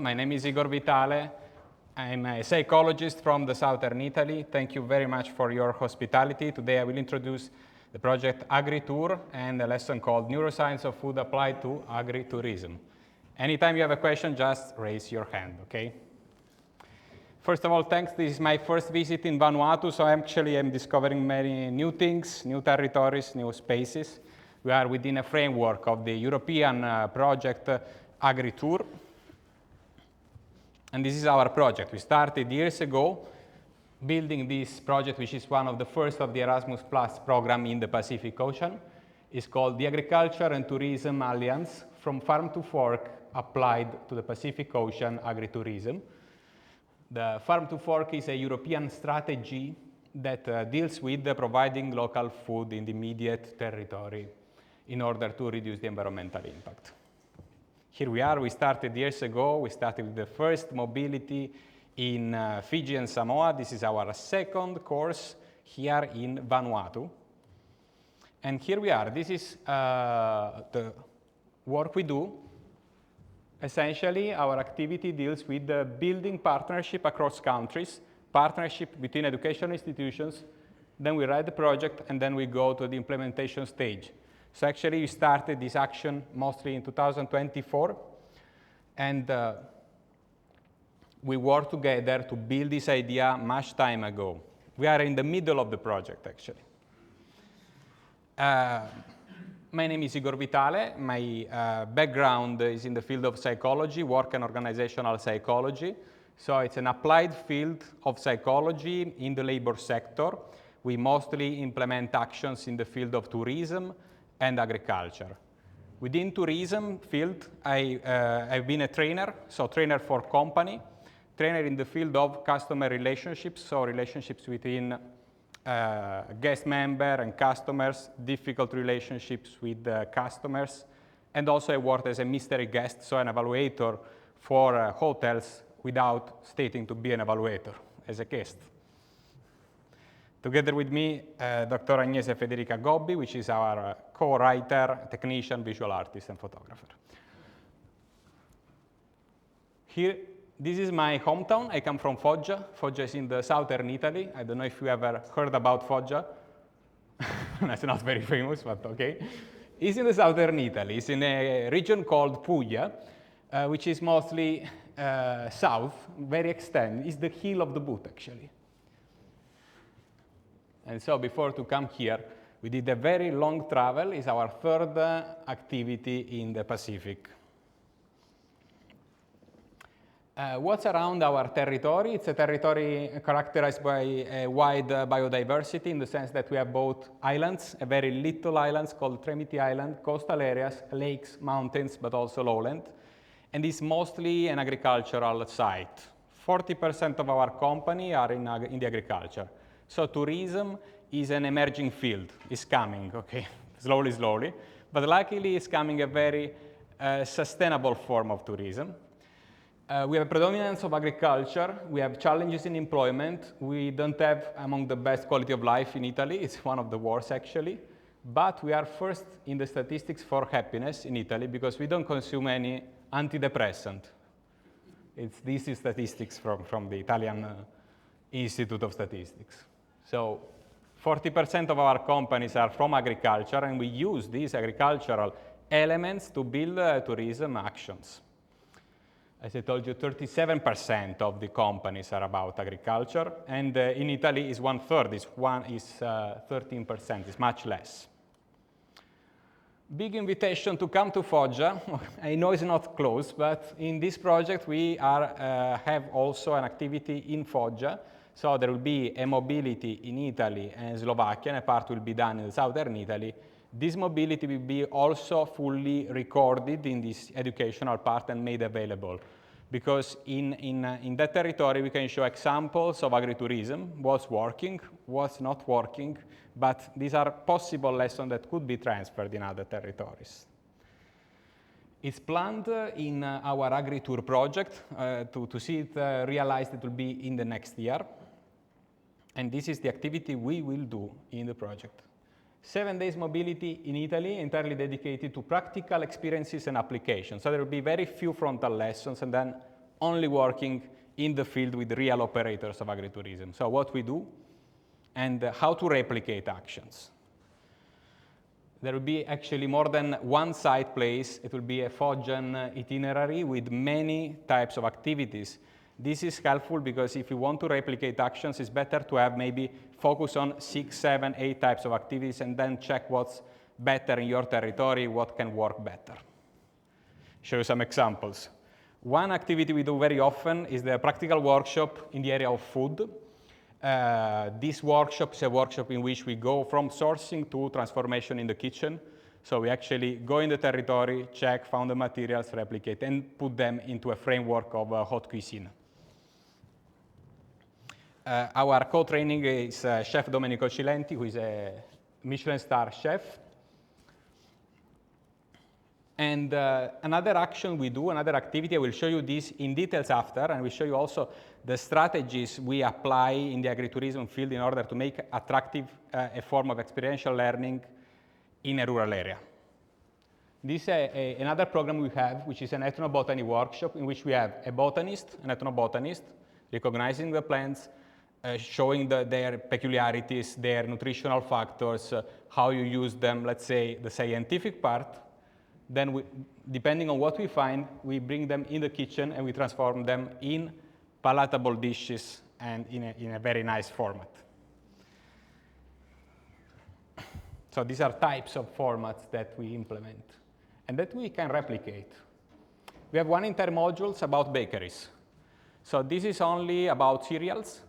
My name is Igor Vitale. I'm a psychologist from the southern Italy. Thank you very much for your hospitality. Today I will introduce the project AgriTour and a lesson called Neuroscience of Food Applied to Agritourism. Anytime you have a question, just raise your hand, okay? First of all, thanks. This is my first visit in Vanuatu, so I'm discovering many new things, new territories, new spaces. We are within a framework of the European project AgriTour. And this is our project. We started years ago building this project, which is one of the first of the Erasmus Plus program in the Pacific Ocean. It's called the Agriculture and Tourism Alliance, from farm to fork applied to the Pacific Ocean agritourism. The farm to fork is a European strategy that deals with providing local food in the immediate territory in order to reduce the environmental impact. Here we are. We started years ago. We started with the first mobility in Fiji and Samoa. This is our second course here in Vanuatu. And here we are. This is the work we do. Essentially, our activity deals with the building partnership across countries, partnership between educational institutions. Then we write the project, and then we go to the implementation stage. So actually, we started this action mostly in 2024, and we worked together to build this idea much time ago. We are in the middle of the project, actually. My name is Igor Vitale. My background is in the field of psychology, work and organizational psychology. So it's an applied field of psychology in the labor sector. We mostly implement actions in the field of tourism and agriculture. Within tourism field, I've been a trainer, so trainer for company, trainer in the field of customer relationships, so relationships between guest member and customers, difficult relationships with customers, and also I worked as a mystery guest, so an evaluator for hotels without stating to be an evaluator as a guest. Together with me, Dr. Agnese Federica Gobbi, which is our co-writer, technician, visual artist, and photographer. Here, this is my hometown. I come from Foggia. Foggia is in the southern Italy. I don't know if you ever heard about Foggia. That's not very famous, but okay. It's in the southern Italy. It's in a region called Puglia, which is mostly south, very extended. It's the heel of the boot, actually. And so before to come here, we did a very long travel. It's our third activity in the Pacific. What's around our territory? It's a territory characterized by a wide biodiversity in the sense that we have both islands, a very little islands called Tremiti Island, coastal areas, lakes, mountains, but also lowland. And it's mostly an agricultural site. 40% of our company are in the agriculture. So tourism is an emerging field. It's coming, okay, slowly, slowly. But luckily, it's coming a very sustainable form of tourism. We have a predominance of agriculture. We have challenges in employment. We don't have among the best quality of life in Italy. It's one of the worst, actually. But we are first in the statistics for happiness in Italy because we don't consume any antidepressant. This is statistics from the Italian Institute of Statistics. So 40% of our companies are from agriculture, and we use these agricultural elements to build tourism actions. As I told you, 37% of the companies are about agriculture, and in Italy is 1/3. Is 13%. It's much less. Big invitation to come to Foggia. I know it's not close, but in this project we have also an activity in Foggia. So there will be a mobility in Italy and Slovakia, and a part will be done in southern Italy. This mobility will be also fully recorded in this educational part and made available. Because in that territory, we can show examples of agritourism, what's working, what's not working, but these are possible lessons that could be transferred in other territories. It's planned in our AgriTour project to see it realized. It will be in the next year. And this is the activity we will do in the project. 7 days mobility in Italy, entirely dedicated to practical experiences and applications. So there will be very few frontal lessons and then only working in the field with real operators of agritourism. So what we do and how to replicate actions. There will be actually more than one site place. It will be a Foggian itinerary with many types of activities. This is helpful because if you want to replicate actions, it's better to have maybe focus on 6, 7, 8 types of activities and then check what's better in your territory, what can work better. Show you some examples. One activity we do very often is the practical workshop in the area of food. This workshop is a workshop in which we go from sourcing to transformation in the kitchen. So we actually go in the territory, check, found the materials, replicate, and put them into a framework of haute cuisine. Our co-training is Chef Domenico Cilenti, who is a Michelin star chef. And another action we do, another activity, I will show you this in details after, and we'll show you also the strategies we apply in the agritourism field in order to make attractive a form of experiential learning in a rural area. This is another program we have, which is an ethnobotany workshop, in which we have a botanist, an ethnobotanist, recognizing the plants, showing their peculiarities, their nutritional factors, how you use them, let's say, the scientific part. Then, depending on what we find, we bring them in the kitchen and we transform them in palatable dishes and in a very nice format. So these are types of formats that we implement and that we can replicate. We have one entire module about bakeries. So this is only about cereals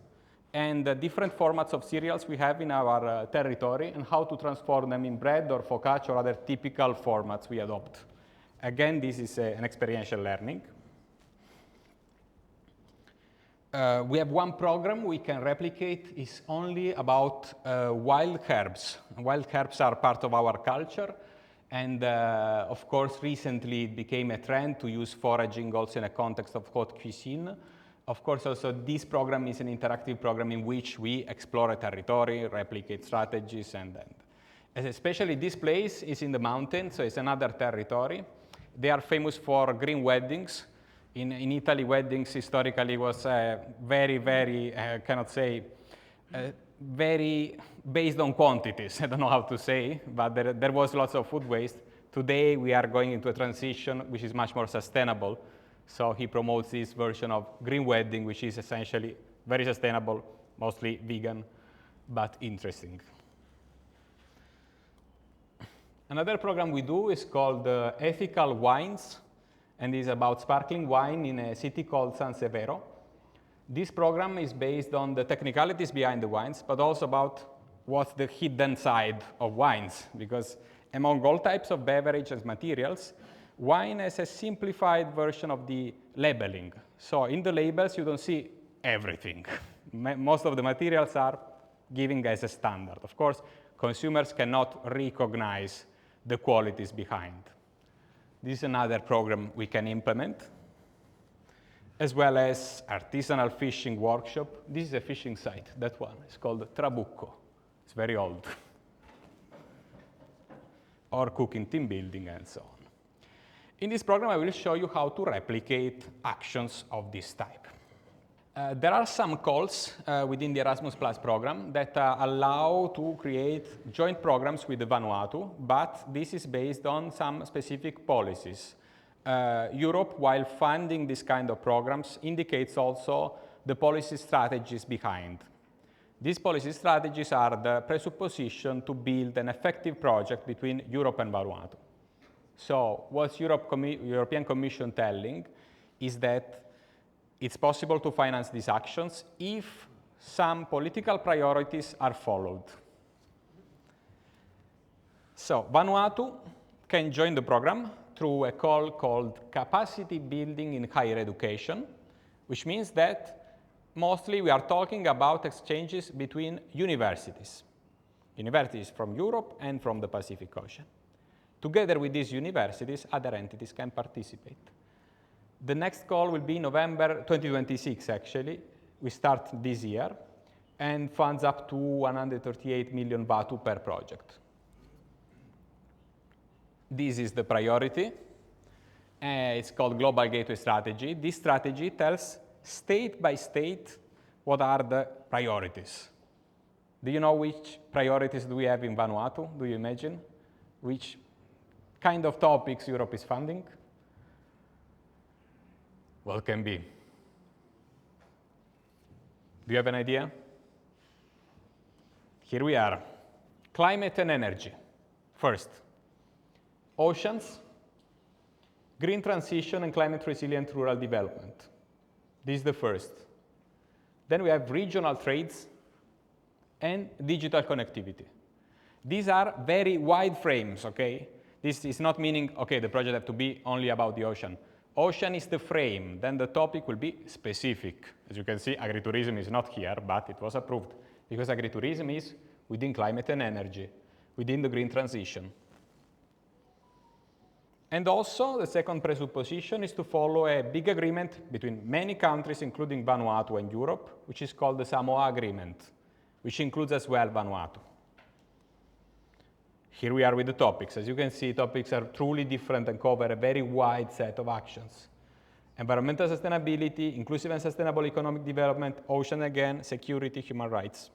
and the different formats of cereals we have in our territory and how to transform them in bread or focaccia or other typical formats we adopt. Again, this is an experiential learning. We have one program we can replicate. It's only about wild herbs. Wild herbs are part of our culture. And of course, recently it became a trend to use foraging also in a context of haute cuisine. Of course, also this program is an interactive program in which we explore a territory, replicate strategies, and especially this place is in the mountains, so it's another territory. They are famous for green weddings. In Italy, weddings historically was very, cannot say, very based on quantities. I don't know how to say, but there was lots of food waste. Today, we are going into a transition which is much more sustainable. So he promotes this version of green wedding, which is essentially very sustainable, mostly vegan, but interesting. Another program we do is called Ethical Wines, and is about sparkling wine in a city called San Severo. This program is based on the technicalities behind the wines, but also about what's the hidden side of wines, because among all types of beverages materials, wine has a simplified version of the labeling. So in the labels, you don't see everything. Most of the materials are given as a standard. Of course, consumers cannot recognize the qualities behind. This is another program we can implement, as well as artisanal fishing workshop. This is a fishing site, that one. It's called Trabucco. It's very old. Or cooking team building and so on. In this program, I will show you how to replicate actions of this type. There are some calls within the Erasmus Plus program that allow to create joint programs with Vanuatu, but this is based on some specific policies. Europe, while funding this kind of programs, indicates also the policy strategies behind. These policy strategies are the presupposition to build an effective project between Europe and Vanuatu. So what's European Commission telling is that it's possible to finance these actions if some political priorities are followed. So Vanuatu can join the program through a call called Capacity Building in Higher Education, which means that mostly we are talking about exchanges between universities from Europe and from the Pacific Ocean. Together with these universities, other entities can participate. The next call will be November 2026, actually. We start this year, and funds up to 138 million Batu per project. This is the priority. It's called Global Gateway Strategy. This strategy tells state by state what are the priorities. Do you know which priorities do we have in Vanuatu? Do you imagine? Which kind of topics Europe is funding? What can be? Do you have an idea? Here we are. Climate and energy. First, oceans, green transition and climate resilient rural development. This is the first. Then we have regional trades and digital connectivity. These are very wide frames, okay? This is not meaning, okay, the project has to be only about the ocean. Ocean is the frame, then the topic will be specific. As you can see, agritourism is not here, but it was approved because agritourism is within climate and energy, within the green transition. And also, the second presupposition is to follow a big agreement between many countries, including Vanuatu and Europe, which is called the Samoa Agreement, which includes as well Vanuatu. Here we are with the topics. As you can see, topics are truly different and cover a very wide set of actions. Environmental sustainability, inclusive and sustainable economic development, ocean again, security, human rights.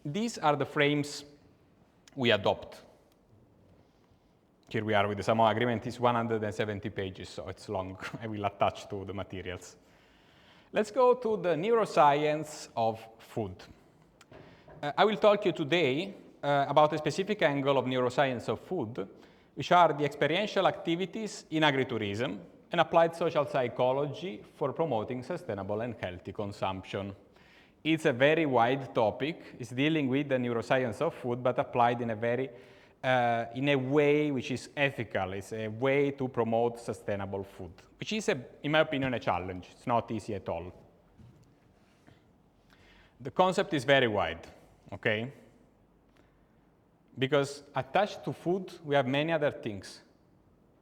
These are the frames we adopt. Here we are with the Samoa Agreement. It's 170 pages, so it's long. I will attach to the materials. Let's go to the neuroscience of food. I will talk to you today about a specific angle of neuroscience of food, which are the experiential activities in agritourism and applied social psychology for promoting sustainable and healthy consumption. It's a very wide topic. It's dealing with the neuroscience of food, but applied in a way which is ethical. It's a way to promote sustainable food, which is, in my opinion, a challenge. It's not easy at all. The concept is very wide, okay? Because attached to food, we have many other things,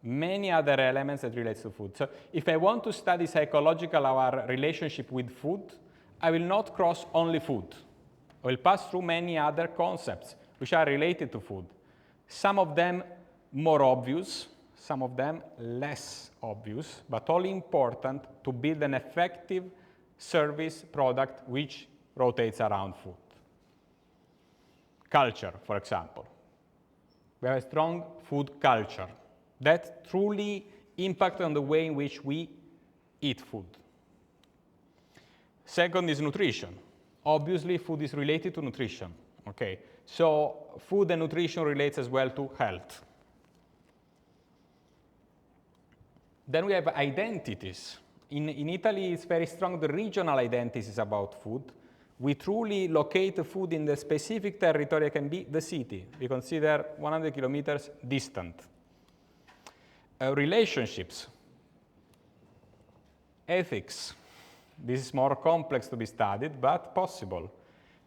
many other elements that relate to food. So if I want to study psychological our relationship with food, I will not cross only food. I will pass through many other concepts which are related to food. Some of them more obvious, some of them less obvious, but all important to build an effective service product which rotates around food. Culture, for example. We have a strong food culture that truly impacts on the way in which we eat food. Second is nutrition. Obviously, food is related to nutrition. Okay, so food and nutrition relates as well to health. Then we have identities. In Italy, it's very strong, the regional identities about food. We truly locate the food in the specific territory. It can be the city. We consider 100 kilometers distant. Relationships. Ethics. This is more complex to be studied, but possible.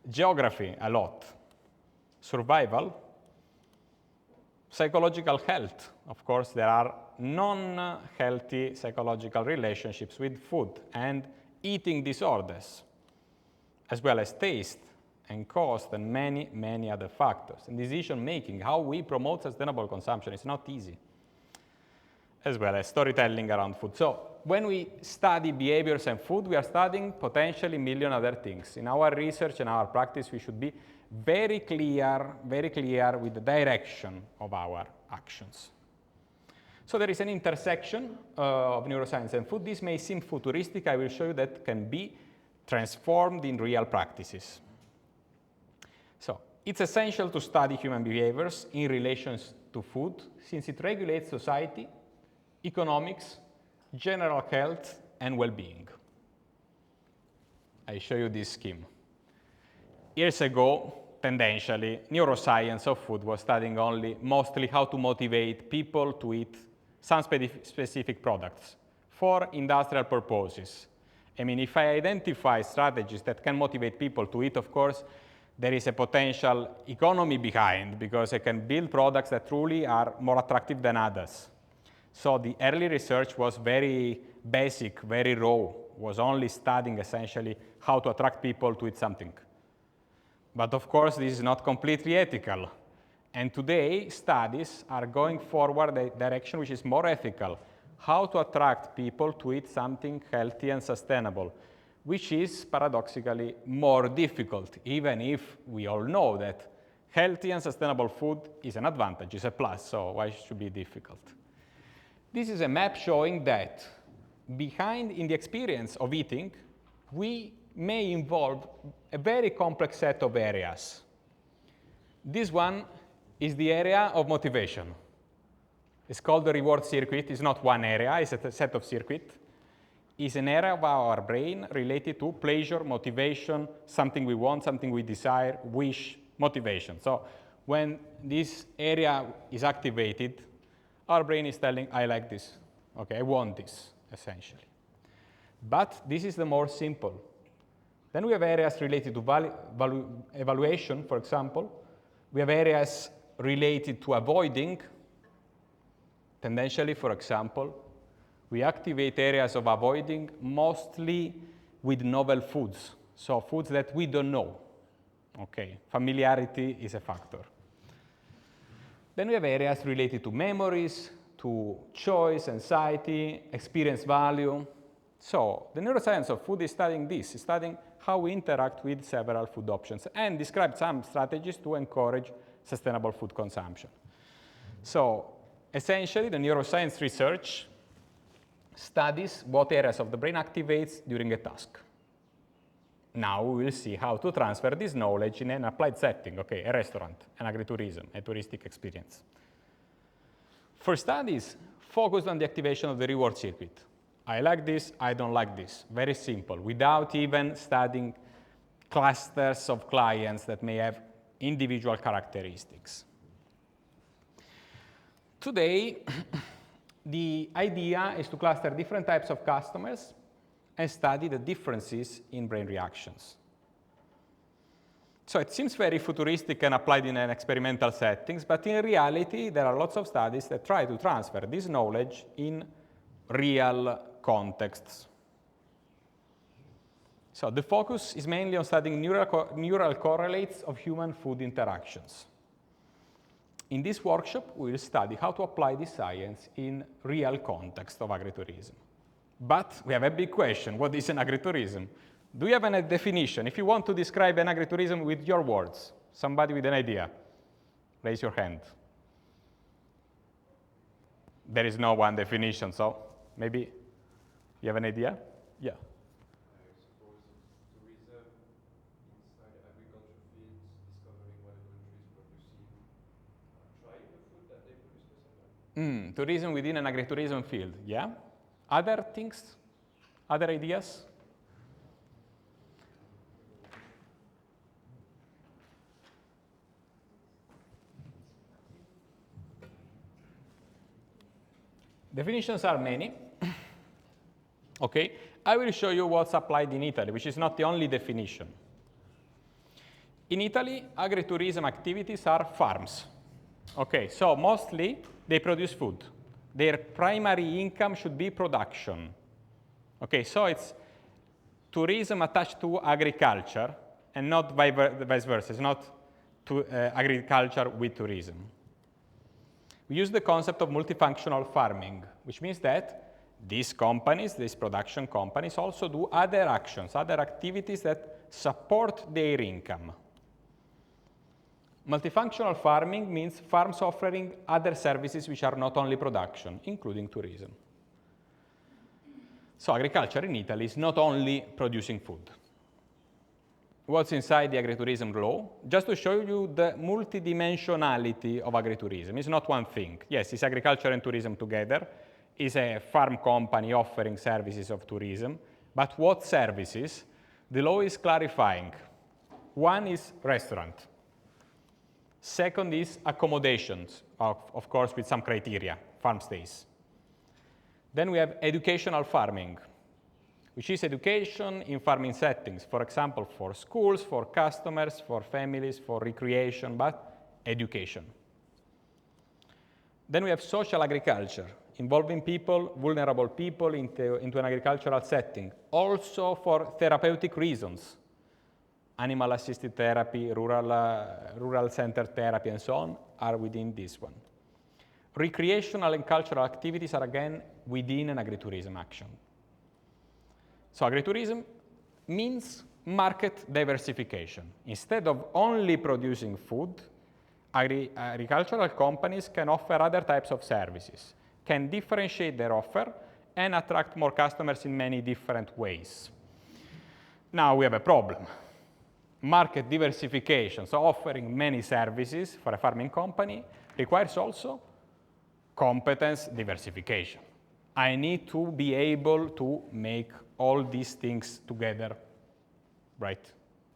Geography, a lot. Survival. Psychological health. Of course, there are non-healthy psychological relationships with food and eating disorders, as well as taste and cost and many, many other factors. And decision-making, how we promote sustainable consumption is not easy, as well as storytelling around food. So when we study behaviors and food, we are studying potentially a million other things. In our research and our practice, we should be very clear with the direction of our actions. So there is an intersection of neuroscience and food. This may seem futuristic. I will show you that can be transformed in real practices. So it's essential to study human behaviors in relation to food, since it regulates society, economics, general health, and well-being. I show you this scheme. Years ago, tendentially, neuroscience of food was studying mostly how to motivate people to eat some specific products for industrial purposes. I mean, if I identify strategies that can motivate people to eat, of course, there is a potential economy behind, because I can build products that truly are more attractive than others. So the early research was very basic, very raw, was only studying essentially how to attract people to eat something. But of course, this is not completely ethical. And today, studies are going forward a direction which is more ethical. How to attract people to eat something healthy and sustainable, which is paradoxically more difficult, even if we all know that healthy and sustainable food is an advantage, is a plus, so why should it be difficult? This is a map showing that behind in the experience of eating, we may involve a very complex set of areas. This one is the area of motivation. It's called the reward circuit. It's not one area, it's a set of circuits. It's an area of our brain related to pleasure, motivation, something we want, something we desire, wish, motivation. So when this area is activated, our brain is telling, I like this, okay, I want this, essentially. But this is the more simple. Then we have areas related to evaluation, for example. We have areas related to avoiding. Tendentially, for example, we activate areas of avoiding mostly with novel foods, so foods that we don't know. Okay, familiarity is a factor. Then we have areas related to memories, to choice, anxiety, experience value. So the neuroscience of food is studying this, is studying how we interact with several food options and describe some strategies to encourage sustainable food consumption. So essentially, the neuroscience research studies what areas of the brain activates during a task. Now we will see how to transfer this knowledge in an applied setting, okay, a restaurant, an agritourism, a touristic experience. For studies, focus on the activation of the reward circuit. I like this, I don't like this. Very simple, without even studying clusters of clients that may have individual characteristics. Today, the idea is to cluster different types of customers and study the differences in brain reactions. So it seems very futuristic and applied in an experimental settings, but in reality, there are lots of studies that try to transfer this knowledge in real contexts. So the focus is mainly on studying neural correlates of human food interactions. In this workshop, we will study how to apply this science in real context of agritourism. But we have a big question. What is an agritourism? Do you have a definition? If you want to describe an agritourism with your words, somebody with an idea, raise your hand. There is no one definition, so maybe you have an idea? Yeah. I suppose tourism inside agriculture fields, discovering what the country is producing, trying the food that they produce for someone. Tourism within an agritourism field, yeah? Other things? Other ideas? Definitions are many. Okay, I will show you what's applied in Italy, which is not the only definition. In Italy, agritourism activities are farms. Okay, so mostly they produce food. Their primary income should be production. Okay, so it's tourism attached to agriculture and not vice versa. It's not to, agriculture with tourism. We use the concept of multifunctional farming, which means that these companies, these production companies, also do other actions, other activities that support their income. Multifunctional farming means farms offering other services which are not only production, including tourism. So agriculture in Italy is not only producing food. What's inside the agritourism law? Just to show you the multidimensionality of agritourism. It's not one thing. Yes, it's agriculture and tourism together. It's a farm company offering services of tourism. But what services? The law is clarifying. One is restaurant. Second is accommodations, of course with some criteria, farm stays. Then we have educational farming, which is education in farming settings, for example, for schools, for customers, for families, for recreation, but education. Then we have social agriculture, involving people, vulnerable people, into an agricultural setting, also for therapeutic reasons. Animal-assisted therapy, rural-centered therapy, and so on, are within this one. Recreational and cultural activities are again within an agritourism action. So agritourism means market diversification. Instead of only producing food, agricultural companies can offer other types of services, can differentiate their offer, and attract more customers in many different ways. Now we have a problem. Market diversification, so offering many services for a farming company, requires also competence diversification. I need to be able to make all these things together, right?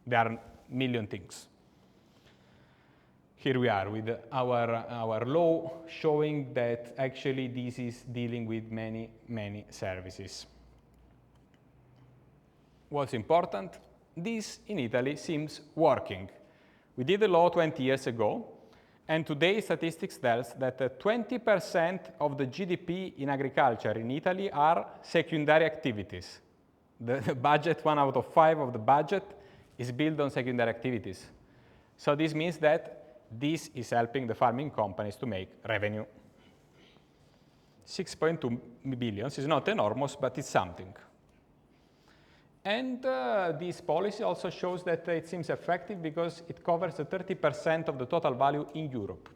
There are a million things. Here we are with our law showing that actually this is dealing with many, many services. What's important? This in Italy seems working. We did the law 20 years ago, and today statistics tells that 20% of the GDP in agriculture in Italy are secondary activities. The budget, 1 out of 5 of the budget, is built on secondary activities. So this means that this is helping the farming companies to make revenue. 6.2 billion is not enormous, but it's something. And this policy also shows that it seems effective because it covers 30% of the total value in Europe.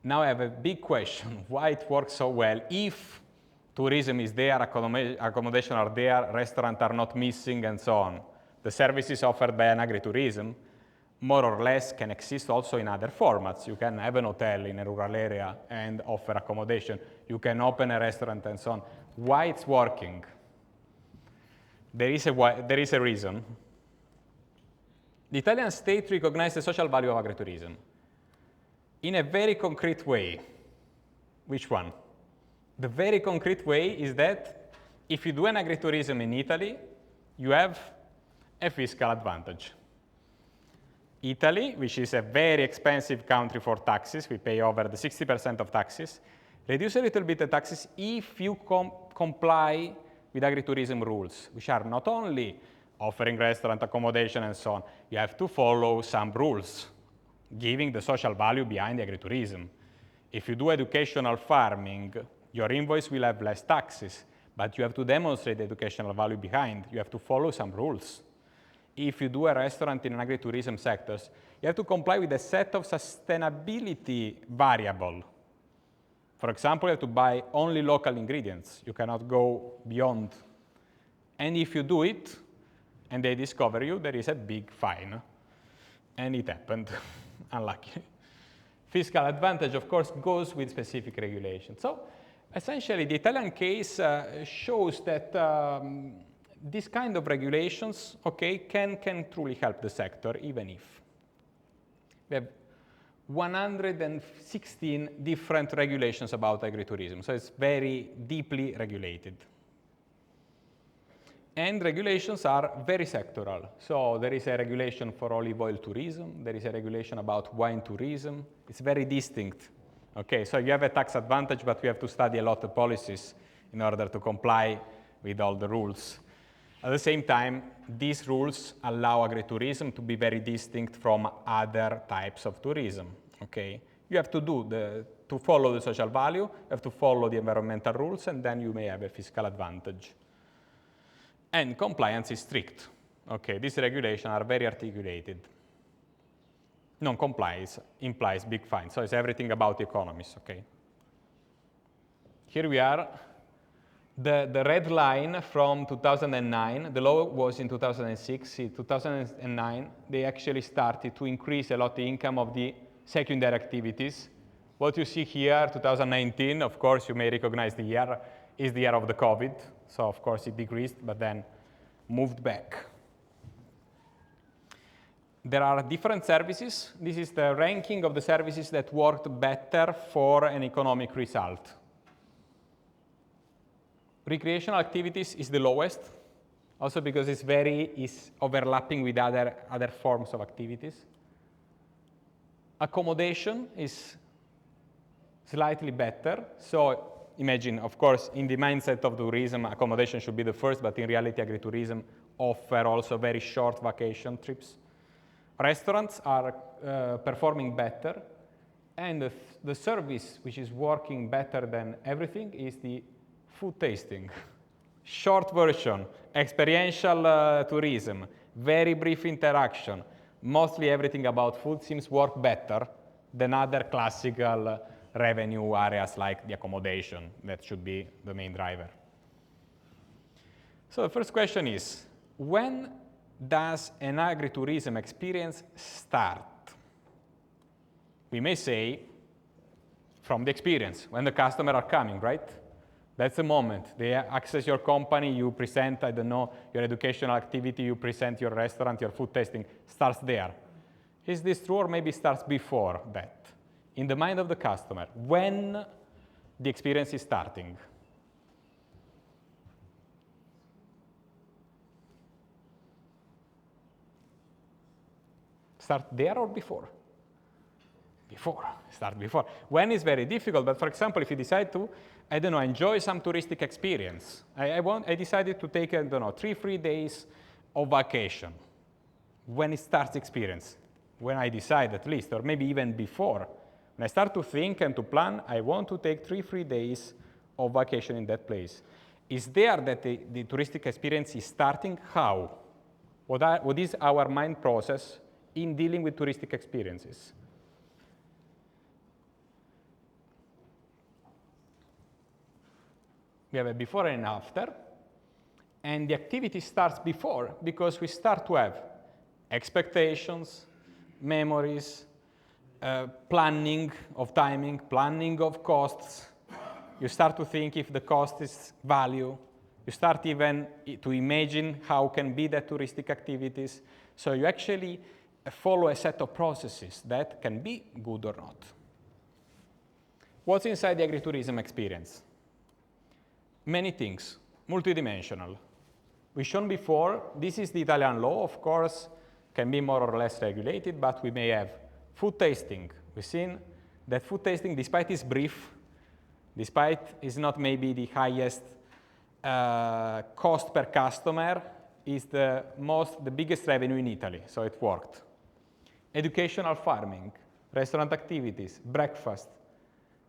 Now I have a big question, why it works so well if tourism is there, accommodation are there, restaurants are not missing, and so on. The services offered by an agritourism more or less can exist also in other formats. You can have an hotel in a rural area and offer accommodation. You can open a restaurant and so on. Why it's working? There is a reason. The Italian state recognized the social value of agritourism in a very concrete way. Which one? The very concrete way is that if you do an agritourism in Italy, you have a fiscal advantage. Italy, which is a very expensive country for taxes, we pay over the 60% of taxes, reduce a little bit the taxes if you comply with agritourism rules, which are not only offering restaurant accommodation and so on, you have to follow some rules, giving the social value behind the agritourism. If you do educational farming, your invoice will have less taxes, but you have to demonstrate the educational value behind. You have to follow some rules. If you do a restaurant in an agritourism sector, you have to comply with a set of sustainability variables. For example, you have to buy only local ingredients. You cannot go beyond. And if you do it, and they discover you, there is a big fine. And it happened, unlucky. Fiscal advantage, of course, goes with specific regulation. So essentially, the Italian case shows that this kind of regulations, okay, can truly help the sector, even if we have 116 different regulations about agritourism, so it's very deeply regulated. And regulations are very sectoral. So there is a regulation for olive oil tourism, there is a regulation about wine tourism. It's very distinct. Okay, so you have a tax advantage, but you have to study a lot of policies in order to comply with all the rules. At the same time, these rules allow agritourism to be very distinct from other types of tourism. Okay, you have to follow the social value, you have to follow the environmental rules, and then you may have a fiscal advantage. And compliance is strict. Okay, these regulations are very articulated. Non-compliance implies big fines, so it's everything about the economies. Okay. Here we are. The red line from 2009, the law was in 2006. In 2009, they actually started to increase a lot the income of the secondary activities. What you see here, 2019, of course, you may recognize the year, is the year of the COVID. So, of course, it decreased, but then moved back. There are different services. This is the ranking of the services that worked better for an economic result. Recreational activities is the lowest, also because it's overlapping with other forms of activities. Accommodation is slightly better. So imagine, of course, in the mindset of tourism, accommodation should be the first, but in reality, agritourism offer also very short vacation trips. Restaurants are performing better. And the service which is working better than everything is the food tasting. Short version, experiential tourism, very brief interaction. Mostly everything about food seems work better than other classical revenue areas like the accommodation. That should be the main driver. So the first question is, when does an agritourism experience start? We may say, from the experience, when the customers are coming, right? That's the moment. They access your company, you present, I don't know, your educational activity, you present your restaurant, your food tasting, starts there. Is this true, or maybe starts before that? In the mind of the customer, when the experience is starting? Start there or before? Before, start before. When is very difficult, but for example, if you decide to, I don't know, enjoy some touristic experience. I decided to take, I don't know, 3 days of vacation. When it starts experience? When I decide at least, or maybe even before. When I start to think and to plan, I want to take 3 days of vacation in that place. Is there that the touristic experience is starting? How? What is our mind process in dealing with touristic experiences? We have a before and an after, and the activity starts before because we start to have expectations, memories, planning of timing, planning of costs. You start to think if the cost is value. You start even to imagine how can be the touristic activities. So you actually follow a set of processes that can be good or not. What's inside the agritourism experience? Many things, multidimensional. We've shown before, this is the Italian law, of course, can be more or less regulated, but we may have food tasting. We've seen that food tasting, despite it's brief, despite it's not maybe the highest cost per customer, is the biggest revenue in Italy, so it worked. Educational farming, restaurant activities, breakfast,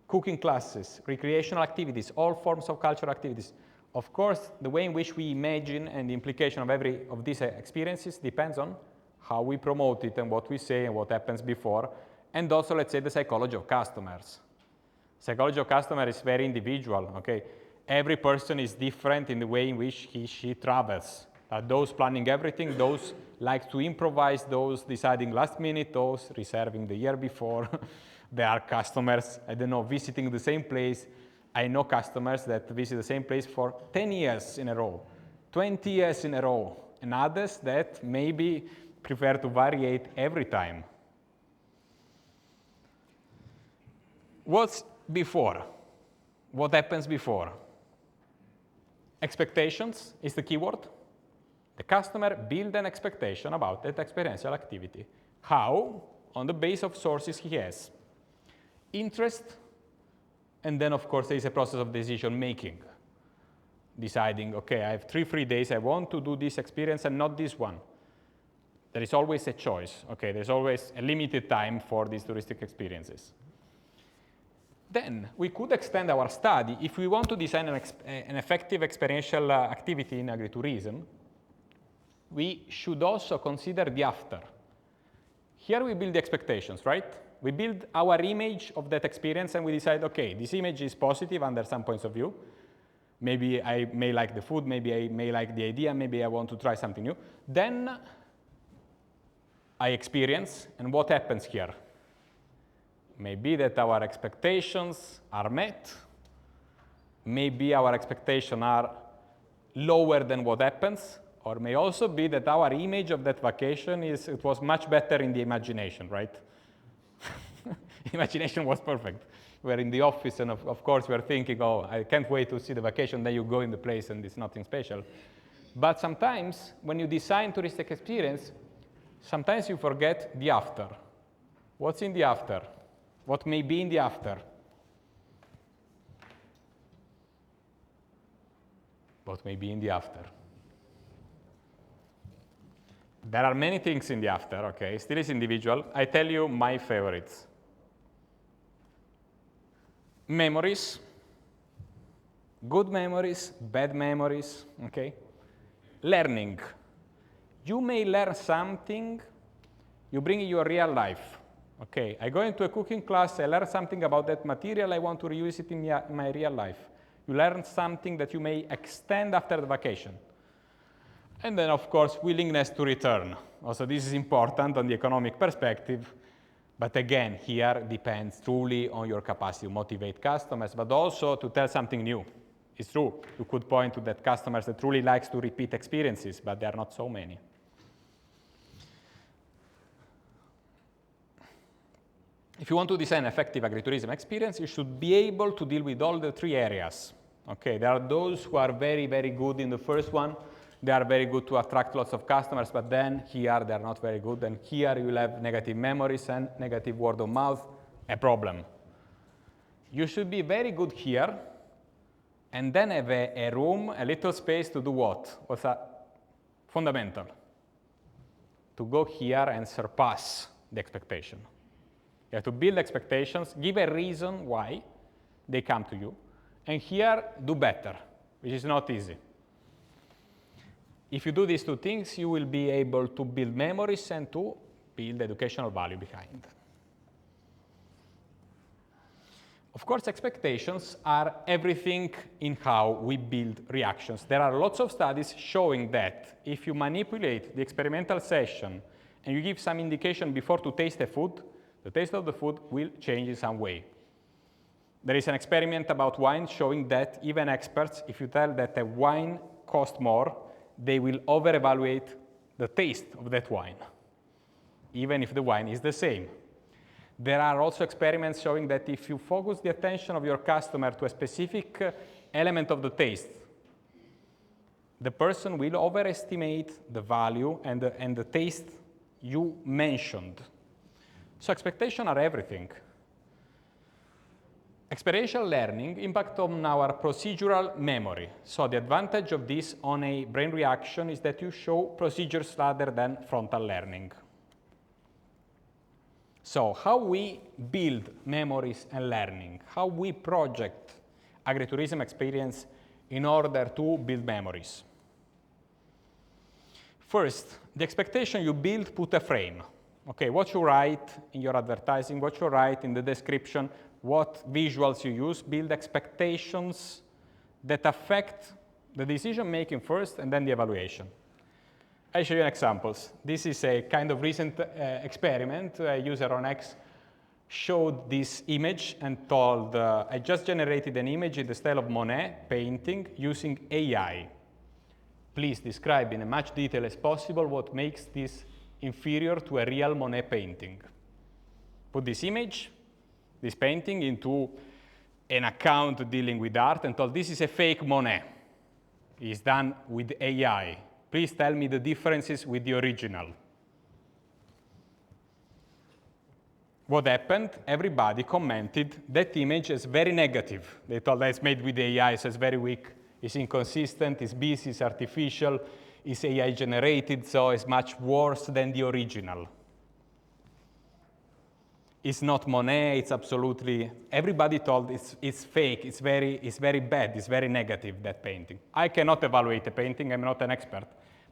cooking classes, recreational activities, all forms of cultural activities. Of course, the way in which we imagine and the implication of every of these experiences depends on how we promote it and what we say and what happens before, and also, let's say, the psychology of customers. Psychology of customer is very individual, okay? Every person is different in the way in which she travels. Those planning everything, those like to improvise, those deciding last minute, those reserving the year before. There are customers, I don't know, visiting the same place. I know customers that visit the same place for 10 years in a row, 20 years in a row, and others that maybe prefer to variate every time. What's before? What happens before? Expectations is the keyword. The customer builds an expectation about that experiential activity. How? On the base of sources he has. Interest, and then of course there is a process of decision making. Deciding, okay, I have 3 days, I want to do this experience and not this one. There is always a choice, okay, there's always a limited time for these touristic experiences. Then we could extend our study. If we want to design an effective experiential activity in agritourism, we should also consider the after. Here we build the expectations, right? We build our image of that experience and we decide, okay, this image is positive under some points of view. Maybe I may like the food, maybe I may like the idea, maybe I want to try something new. Then I experience, and what happens here? Maybe that our expectations are met. Maybe our expectations are lower than what happens. Or may also be that our image of that vacation it was much better in the imagination, right? Imagination was perfect. We're in the office and of course we're thinking, oh, I can't wait to see the vacation, then you go in the place and it's nothing special. But sometimes when you design touristic experience, sometimes you forget the after. What's in the after? What may be in the after? What may be in the after? There are many things in the after, okay? Still is individual. I tell you my favorites. Memories, good memories, bad memories, okay? Learning. You may learn something you bring in your real life. Okay, I go into a cooking class, I learn something about that material, I want to reuse it in my real life. You learn something that you may extend after the vacation. And then, of course, willingness to return. Also, this is important on the economic perspective. But again, here depends truly on your capacity to motivate customers, but also to tell something new. It's true, you could point to that customers that truly likes to repeat experiences, but there are not so many. If you want to design effective agritourism experience, you should be able to deal with all the three areas. Okay, there are those who are very, very good in the first one. They are very good to attract lots of customers, but then here they're not very good. And here you will have negative memories and negative word of mouth, a problem. You should be very good here, and then have a room, a little space to do what? What's that? Fundamental. To go here and surpass the expectation. You have to build expectations, give a reason why they come to you, and here do better, which is not easy. If you do these two things, you will be able to build memories and to build educational value behind. Of course, expectations are everything in how we build reactions. There are lots of studies showing that if you manipulate the experimental session and you give some indication before to taste the food, the taste of the food will change in some way. There is an experiment about wine showing that even experts, if you tell that a wine costs more, they will over-evaluate the taste of that wine, even if the wine is the same. There are also experiments showing that if you focus the attention of your customer to a specific element of the taste, the person will overestimate the value and the taste you mentioned. So expectations are everything. Experiential learning impact on our procedural memory. So the advantage of this on a brain reaction is that you show procedures rather than frontal learning. So how we build memories and learning, how we project agritourism experience in order to build memories. First, the expectation you build, put a frame. Okay, what you write in your advertising, what you write in the description, what visuals you use, build expectations that affect the decision making first and then the evaluation. I'll show you examples. This is a kind of recent experiment. A user on X showed this image and told, I just generated an image in the style of Monet painting using AI. Please describe in as much detail as possible what makes this inferior to a real Monet painting. Put this image, this painting, into an account dealing with art and told, this is a fake Monet. It's done with AI. Please tell me the differences with the original. What happened? Everybody commented that image is very negative. They told that it's made with AI, so it's very weak, it's inconsistent, it's busy, it's artificial, it's AI generated, so it's much worse than the original. It's not Monet, it's absolutely, everybody told it's fake, it's very bad, it's very negative, that painting. I cannot evaluate a painting, I'm not an expert.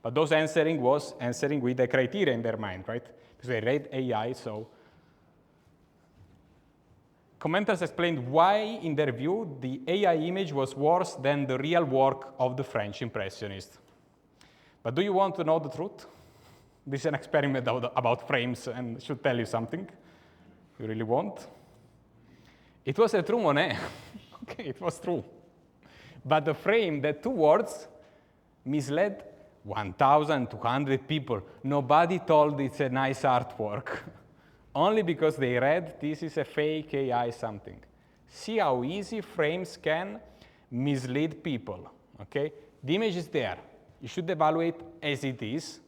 But those answering was answering with the criteria in their mind, right? Because they read AI, so. Commenters explained why, in their view, the AI image was worse than the real work of the French Impressionists. But do you want to know the truth? This is an experiment about frames and should tell you something. You really want? It was a true Monet. Okay, it was true. But the frame, the two words, misled 1,200 people. Nobody told it's a nice artwork. Only because they read this is a fake AI something. See how easy frames can mislead people. Okay? The image is there. You should evaluate as it is,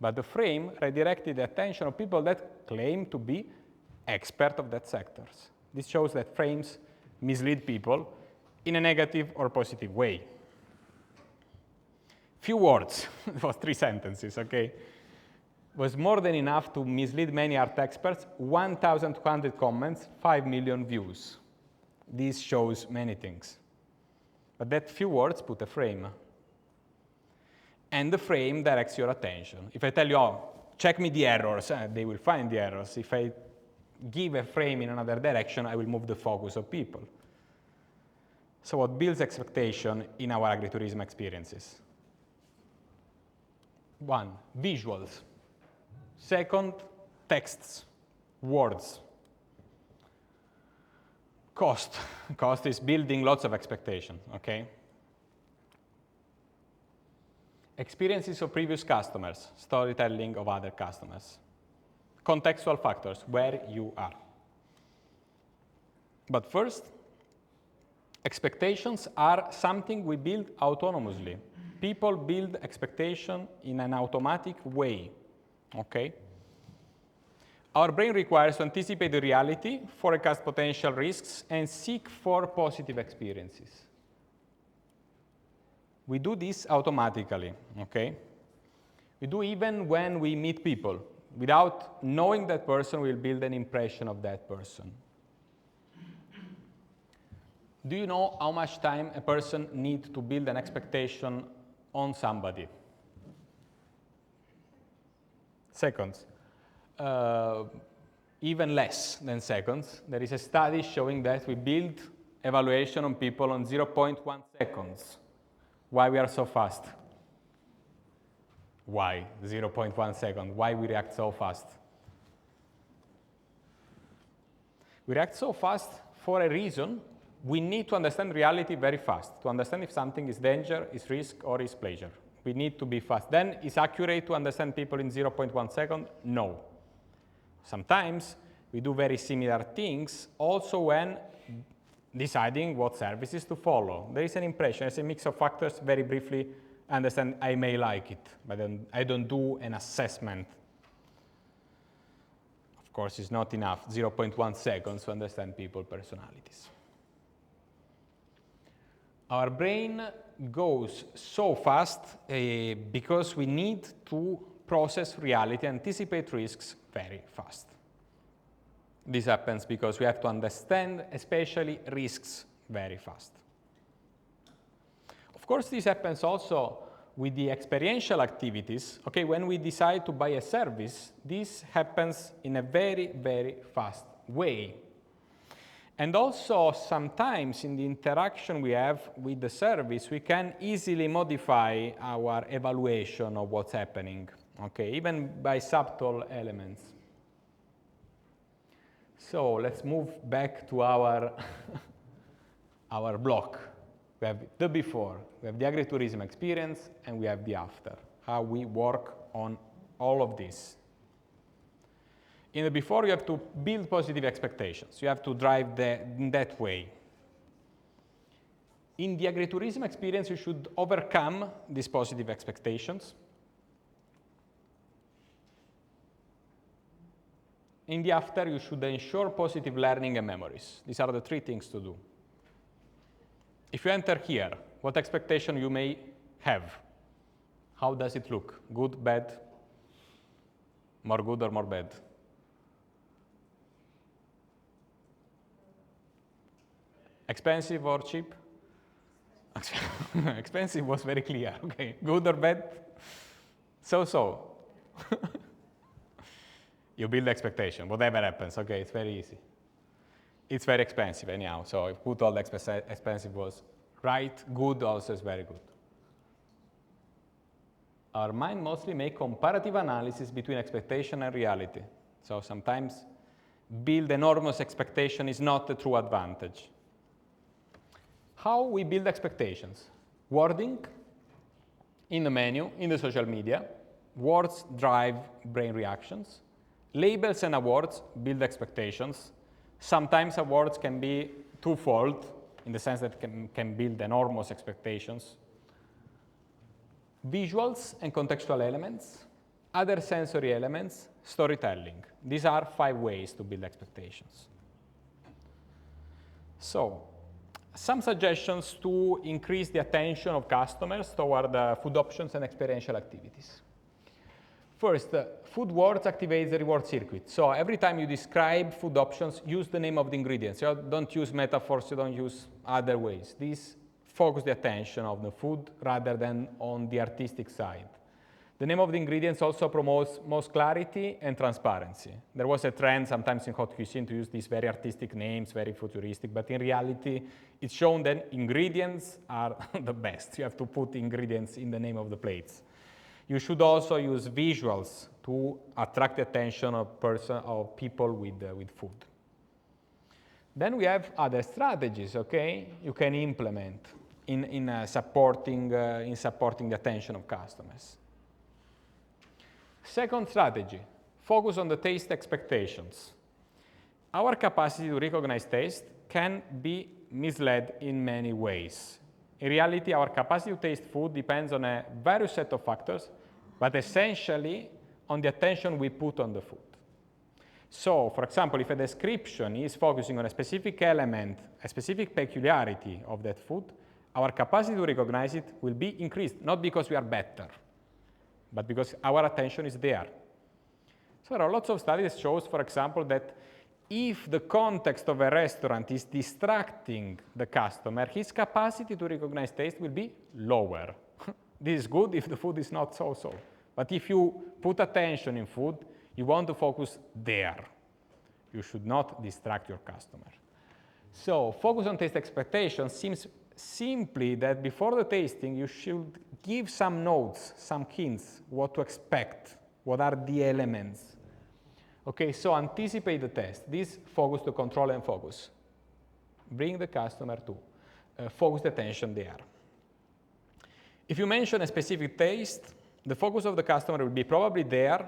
but the frame redirected the attention of people that claim to be expert of that sectors. This shows that frames mislead people in a negative or positive way. Few words, it was 3 sentences, okay? Was more than enough to mislead many art experts. 1,200 comments, 5 million views. this shows many things. But that few words put a frame. And the frame directs your attention. If I tell you, oh, check me the errors, they will find the errors. If I give a frame in another direction, I will move the focus of people. So what builds expectation in our agritourism experiences? 1, visuals. 2, texts, words. Cost. Cost is building lots of expectation, okay? Experiences of previous customers, storytelling of other customers. Contextual factors, where you are. But first, expectations are something we build autonomously. People build expectation in an automatic way, okay? Our brain requires to anticipate the reality, forecast potential risks, and seek for positive experiences. We do this automatically, okay? We do even when we meet people. Without knowing that person, we'll build an impression of that person. Do you know how much time a person needs to build an expectation on somebody? Seconds. Even less than seconds. There is a study showing that we build evaluation on people on 0.1 seconds. Why we are so fast? Why 0.1 second? Why we react so fast? We react so fast for a reason. We need to understand reality very fast, to understand if something is danger, is risk, or is pleasure. We need to be fast. Then, is it accurate to understand people in 0.1 second? No. Sometimes we do very similar things also when deciding what services to follow. There is an impression, it's a mix of factors. Very briefly, understand I may like it, but then I don't do an assessment. Of course, it's not enough, 0.1 seconds to understand people's personalities. Our brain goes so fast because we need to process reality, anticipate risks very fast. This happens because we have to understand, especially risks, very fast. Of course, this happens also with the experiential activities. Okay, when we decide to buy a service, this happens in a very, very fast way. And also, sometimes in the interaction we have with the service, we can easily modify our evaluation of what's happening, okay, even by subtle elements. So let's move back to our, our block. We have the before, we have the agritourism experience, and we have the after, how we work on all of this. In the before, you have to build positive expectations. You have to drive in that way. In the agritourism experience, you should overcome these positive expectations. In the after, you should ensure positive learning and memories. These are the 3 things to do. If you enter here, what expectation you may have? How does it look? Good, bad? More good or more bad? Expensive or cheap? Expensive was very clear. Okay, good or bad? So-so. You build expectation, whatever happens. Okay, it's very easy. It's very expensive anyhow, so if good all expensive was right, good also is very good. Our mind mostly makes comparative analysis between expectation and reality. So sometimes build enormous expectation is not a true advantage. How we build expectations? Wording in the menu, in the social media. Words drive brain reactions. Labels and awards build expectations. Sometimes awards can be twofold, in the sense that can build enormous expectations. Visuals and contextual elements, other sensory elements, storytelling. These are 5 ways to build expectations. So, some suggestions to increase the attention of customers toward food options and experiential activities. First, food words activates the reward circuit. So every time you describe food options, use the name of the ingredients. You don't use metaphors, you don't use other ways. These focus the attention of the food rather than on the artistic side. The name of the ingredients also promotes most clarity and transparency. There was a trend sometimes in hot cuisine to use these very artistic names, very futuristic, but in reality, it's shown that ingredients are the best. You have to put ingredients in the name of the plates. You should also use visuals to attract the attention of people with food. Then we have other strategies, okay, you can implement in supporting the attention of customers. Second strategy, focus on the taste expectations. Our capacity to recognize taste can be misled in many ways. In reality, our capacity to taste food depends on a various set of factors, but essentially on the attention we put on the food. So, for example, if a description is focusing on a specific element, a specific peculiarity of that food, our capacity to recognize it will be increased, not because we are better, but because our attention is there. So there are lots of studies that shows, for example, that if the context of a restaurant is distracting the customer, his capacity to recognize taste will be lower. This is good if the food is not so-so. But if you put attention in food, you want to focus there. You should not distract your customer. So focus on taste expectations seems simply that before the tasting, you should give some notes, some hints, what to expect, what are the elements. Okay, so anticipate the test. This focus to control and focus. Bring the customer to focus the attention there. If you mention a specific taste, the focus of the customer will be probably there,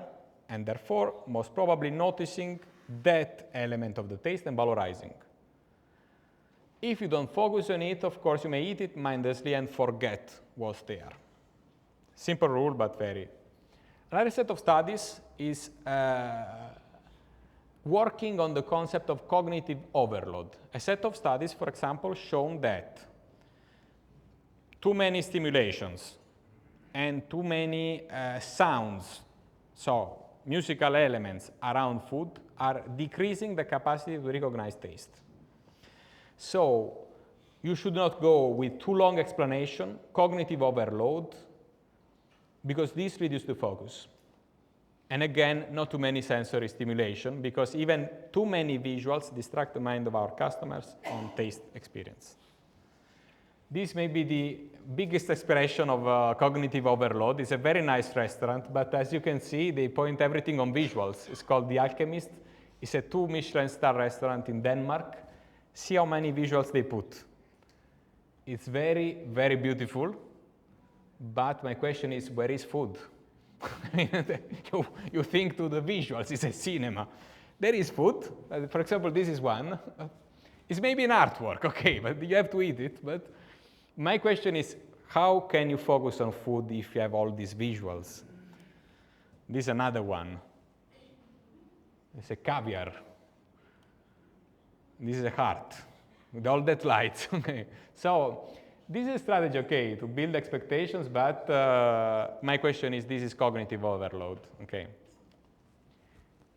and therefore, most probably noticing that element of the taste and valorizing. If you don't focus on it, of course, you may eat it mindlessly and forget what's there. Simple rule, but very. Another set of studies is working on the concept of cognitive overload. A set of studies, for example, shown that too many stimulations and too many sounds, so musical elements around food, are decreasing the capacity to recognize taste. So you should not go with too long explanation, cognitive overload, because this reduces the focus. And again, not too many sensory stimulation, because even too many visuals distract the mind of our customers on taste experience. This may be the biggest expression of cognitive overload. It's a very nice restaurant, but as you can see, they point everything on visuals. It's called The Alchemist. It's a 2 Michelin star restaurant in Denmark. See how many visuals they put. It's very, very beautiful, but my question is, where is food? you think to the visuals, it's a cinema. There is food. For example, this is one. It's maybe an artwork, okay, but you have to eat it. But my question is, how can you focus on food if you have all these visuals? This is another one. It's a caviar. This is a heart with all that light. Okay. So this is a strategy, okay, to build expectations, but my question is, this is cognitive overload. Okay.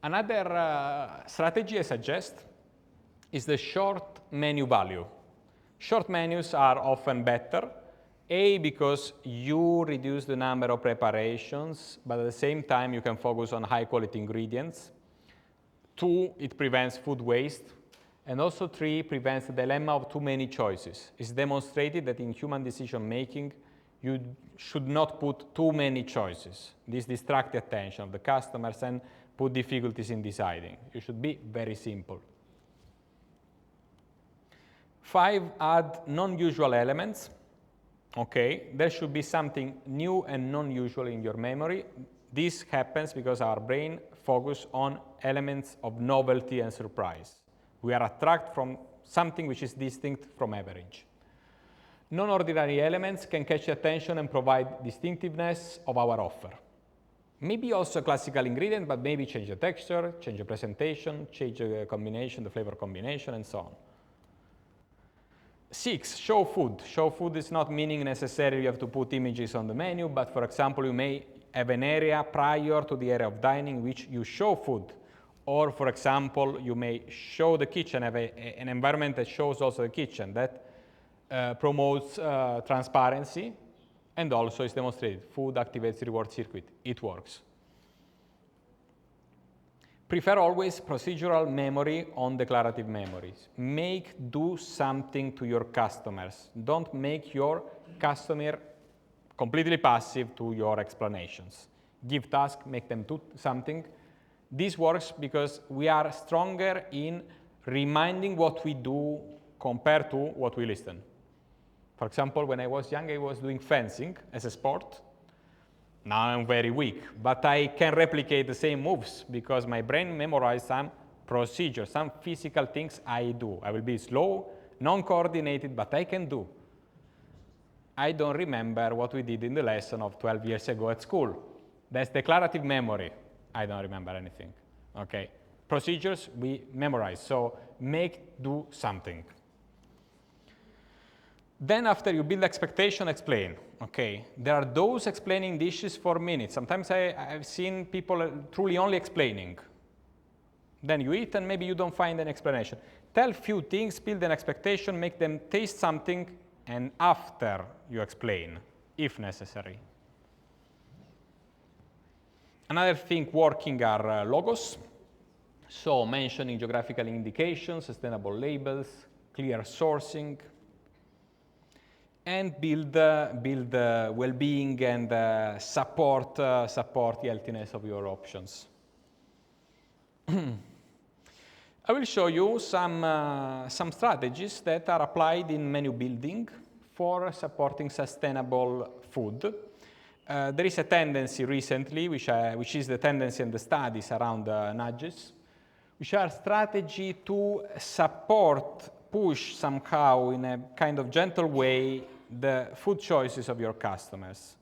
Another strategy I suggest is the short menu value. Short menus are often better, A, because you reduce the number of preparations, but at the same time you can focus on high quality ingredients. 2, it prevents food waste. And also 3, prevents the dilemma of too many choices. It's demonstrated that in human decision making, you should not put too many choices. This distracts the attention of the customers and put difficulties in deciding. You should be very simple. 5, add non-usual elements. Okay, there should be something new and non-usual in your memory. This happens because our brain focuses on elements of novelty and surprise. We are attracted from something which is distinct from average. Non-ordinary elements can catch attention and provide distinctiveness of our offer. Maybe also a classical ingredient, but maybe change the texture, change the presentation, change the combination, the flavor combination, and so on. 6, show food. Show food is not meaning necessarily you have to put images on the menu, but for example, you may have an area prior to the area of dining which you show food. Or, for example, you may show the kitchen, have an environment that shows also the kitchen. That promotes transparency and also is demonstrated. Food activates the reward circuit. It works. Prefer always procedural memory on declarative memories. Do something to your customers. Don't make your customer completely passive to your explanations. Give tasks, make them do something. This works because we are stronger in reminding what we do compared to what we listen. For example, when I was young, I was doing fencing as a sport. Now I'm very weak, but I can replicate the same moves because my brain memorized some procedures, some physical things I do. I will be slow, non-coordinated, but I can do. I don't remember what we did in the lesson of 12 years ago at school. That's declarative memory. I don't remember anything. Okay. Procedures we memorize, so do something. Then after you build expectation, explain. Okay, there are those explaining dishes for minutes. Sometimes I've seen people truly only explaining. Then you eat and maybe you don't find an explanation. Tell few things, build an expectation, make them taste something, and after you explain, if necessary. Another thing working are logos. So mentioning geographical indications, sustainable labels, clear sourcing, and build well-being and support the healthiness of your options. I will show you some strategies that are applied in menu building for supporting sustainable food. There is a tendency recently, which is the tendency in the studies around nudges, which are strategy to push somehow in a kind of gentle way the food choices of your customers.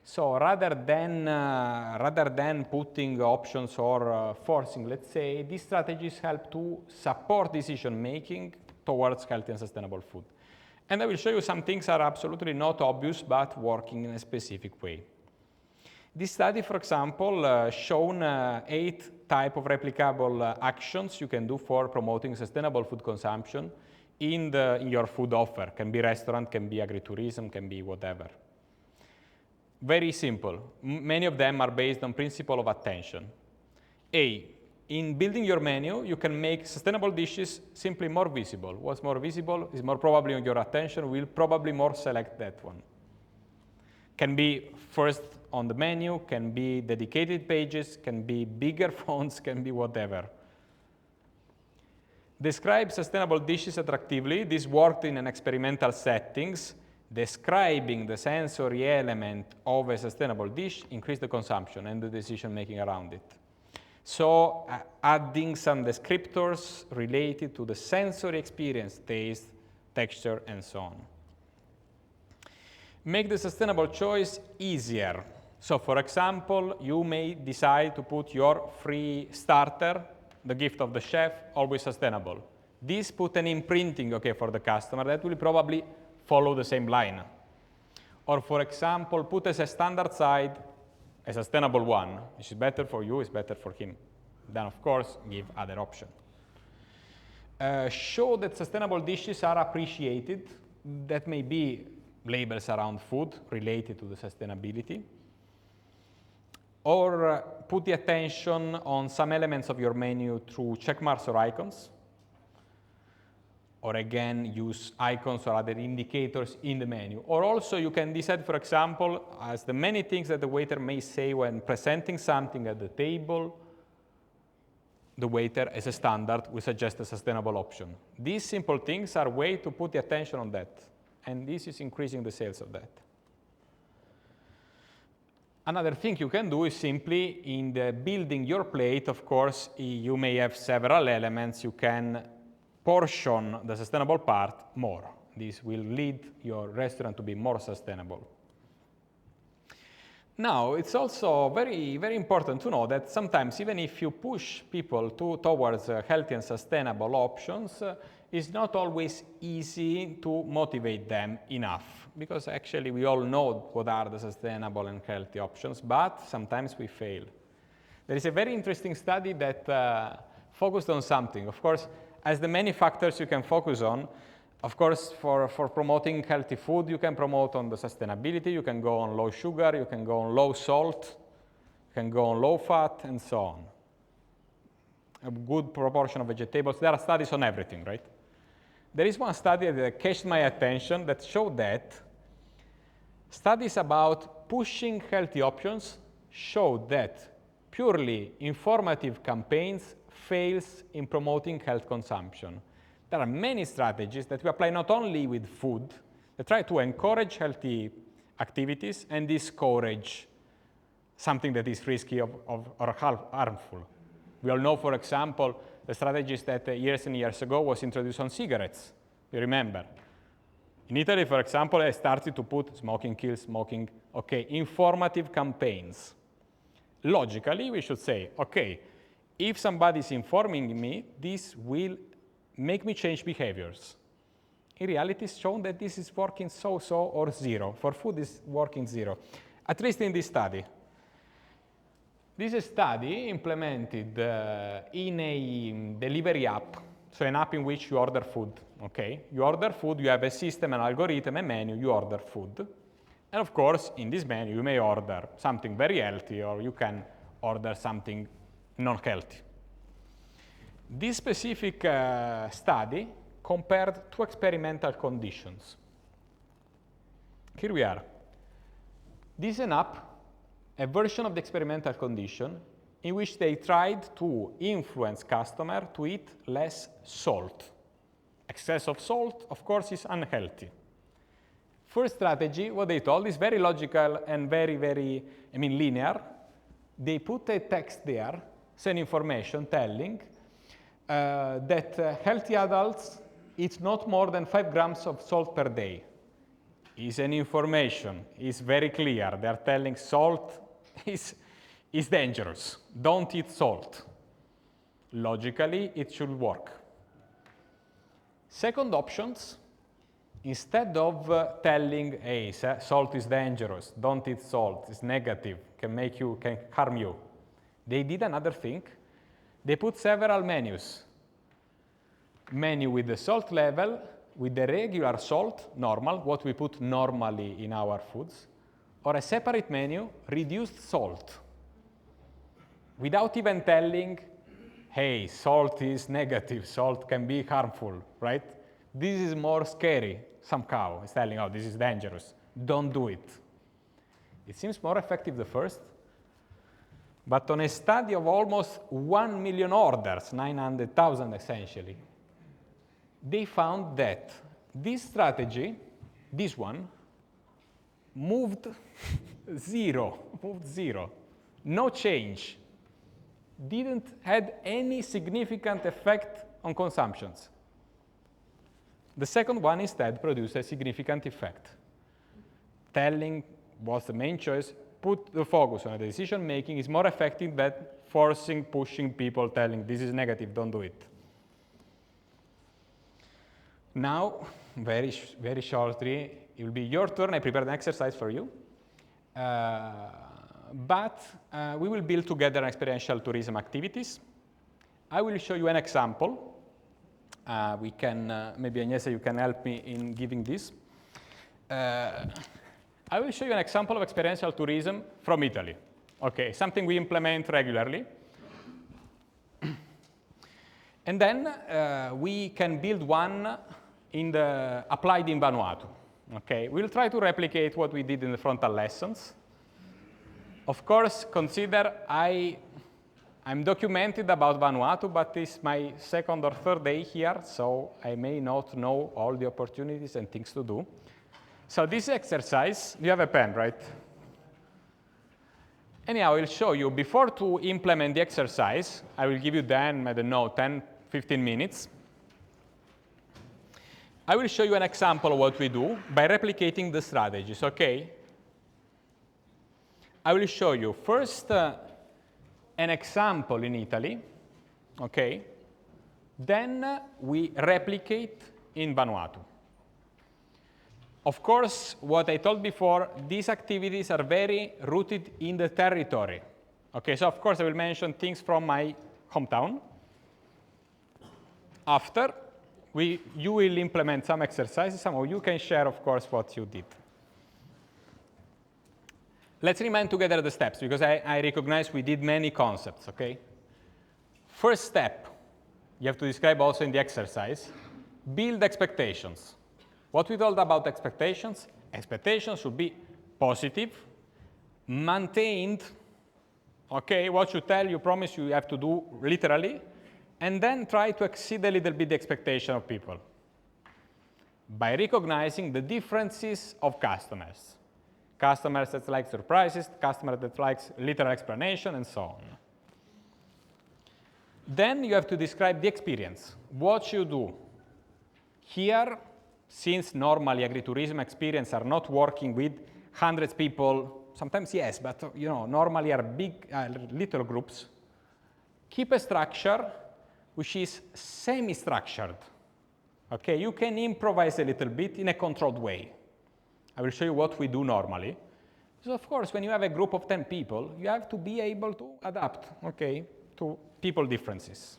So rather than putting options or forcing, let's say, these strategies help to support decision making towards healthy and sustainable food. And I will show you some things that are absolutely not obvious but working in a specific way. This study, for example, shown 8 types of replicable actions you can do for promoting sustainable food consumption in your food offer. Can be restaurant, can be agritourism, can be whatever. Very simple. Many of them are based on principle of attention. In building your menu, you can make sustainable dishes simply more visible. What's more visible is more probably on your attention, will probably more select that one. Can be first on the menu, can be dedicated pages, can be bigger fonts, can be whatever. Describe sustainable dishes attractively. This worked in an experimental settings. Describing the sensory element of a sustainable dish increased the consumption and the decision making around it. So adding some descriptors related to the sensory experience, taste, texture, and so on. Make the sustainable choice easier. So for example, you may decide to put your free starter, the gift of the chef, always sustainable. This put an imprinting, for the customer that will probably follow the same line. Or for example, put as a standard side a sustainable one, which is better for you, is better for him. Then of course, give other option. Show that sustainable dishes are appreciated. That may be labels around food related to the sustainability. Or put the attention on some elements of your menu through check marks or icons. Or again, use icons or other indicators in the menu. Or also you can decide, for example, as the many things that the waiter may say when presenting something at the table, the waiter, as a standard, will suggest a sustainable option. These simple things are a way to put the attention on that. And this is increasing the sales of that. Another thing you can do is simply, in the building your plate, of course, you may have several elements. You can portion the sustainable part more. This will lead your restaurant to be more sustainable. Now, it's also very, very important to know that sometimes, even if you push people towards healthy and sustainable options, it's not always easy to motivate them enough, because actually we all know what are the sustainable and healthy options, but sometimes we fail. There is a very interesting study that focused on something. Of course, as the many factors you can focus on, of course, for promoting healthy food, you can promote on the sustainability, you can go on low sugar, you can go on low salt, you can go on low fat, and so on. A good proportion of vegetables. There are studies on everything, right? There is one study that catched my attention that showed that studies about pushing healthy options showed that purely informative campaigns fails in promoting health consumption. There are many strategies that we apply not only with food, that try to encourage healthy activities and discourage something that is risky or harmful. We all know, for example, the strategies that years and years ago was introduced on cigarettes. You remember? In Italy, for example, they started to put smoking kills smoking, okay, informative campaigns. Logically, we should say, okay, if somebody is informing me, this will make me change behaviors. In reality, it's shown that this is working so-so or zero. For food, it's working zero, at least in this study. This is a study implemented in a delivery app, so an app in which you order food, okay? You order food, you have a system, an algorithm, a menu, you order food. And of course, in this menu, you may order something very healthy, or you can order something non-healthy. This specific study compared two experimental conditions. Here we are. This is an app, a version of the experimental condition, in which they tried to influence customer to eat less salt. Excess of salt, of course, is unhealthy. First strategy, what they told, is very logical and very, linear. They put a text there, send information telling that healthy adults eat not more than 5 grams of salt per day. Is an information, is very clear. They're telling salt is dangerous. Don't eat salt. Logically, it should work. Second options, instead of telling, hey, salt is dangerous, don't eat salt, it's negative, can harm you, they did another thing. They put several menus. Menu with the salt level, with the regular salt, normal, what we put normally in our foods, or a separate menu, reduced salt, without even telling, hey, salt is negative, salt can be harmful, right? This is more scary, somehow. It's telling, oh, this is dangerous, don't do it. It seems more effective the first, but on a study of almost 1 million orders, 900,000 essentially, they found that this strategy, this one, moved zero, no change, didn't had any significant effect on consumptions. The second one instead produced a significant effect. Telling was the main choice, put the focus on the decision making is more effective than pushing people, telling this is negative, don't do it. Now, very shortly, it will be your turn. I prepared an exercise for you. But we will build together experiential tourism activities. I will show you an example. We can, maybe Agnese, you can help me in giving this. I will show you an example of experiential tourism from Italy. Okay, something we implement regularly. And then we can build one applied in Vanuatu. Okay, we'll try to replicate what we did in the frontal lessons. Of course, consider I'm documented about Vanuatu, but it's my second or third day here, so I may not know all the opportunities and things to do. So this exercise, you have a pen, right? Anyhow, I will show you, before to implement the exercise, I will give you then, I don't know, 10, 15 minutes. I will show you an example of what we do by replicating the strategies, okay? I will show you first an example in Italy, okay? Then we replicate in Vanuatu. Of course, what I told before, these activities are very rooted in the territory. Okay, so of course I will mention things from my hometown. After, you will implement some exercises. Some of you can share, of course, what you did. Let's remind together the steps, because I recognize we did many concepts, okay? First step, you have to describe also in the exercise, build expectations. What we told about expectations? Expectations should be positive, maintained, okay? What you tell, you promise you have to do literally, and then try to exceed a little bit the expectation of people by recognizing the differences of customers. Customers that like surprises, customers that likes literal explanation, and so on. Then you have to describe the experience, what you do. Here, since normally agritourism experience are not working with hundreds of people, sometimes yes, but normally are big, little groups, keep a structure which is semi-structured. Okay, you can improvise a little bit in a controlled way. I will show you what we do normally. So of course, when you have a group of 10 people, you have to be able to adapt, okay, to people differences.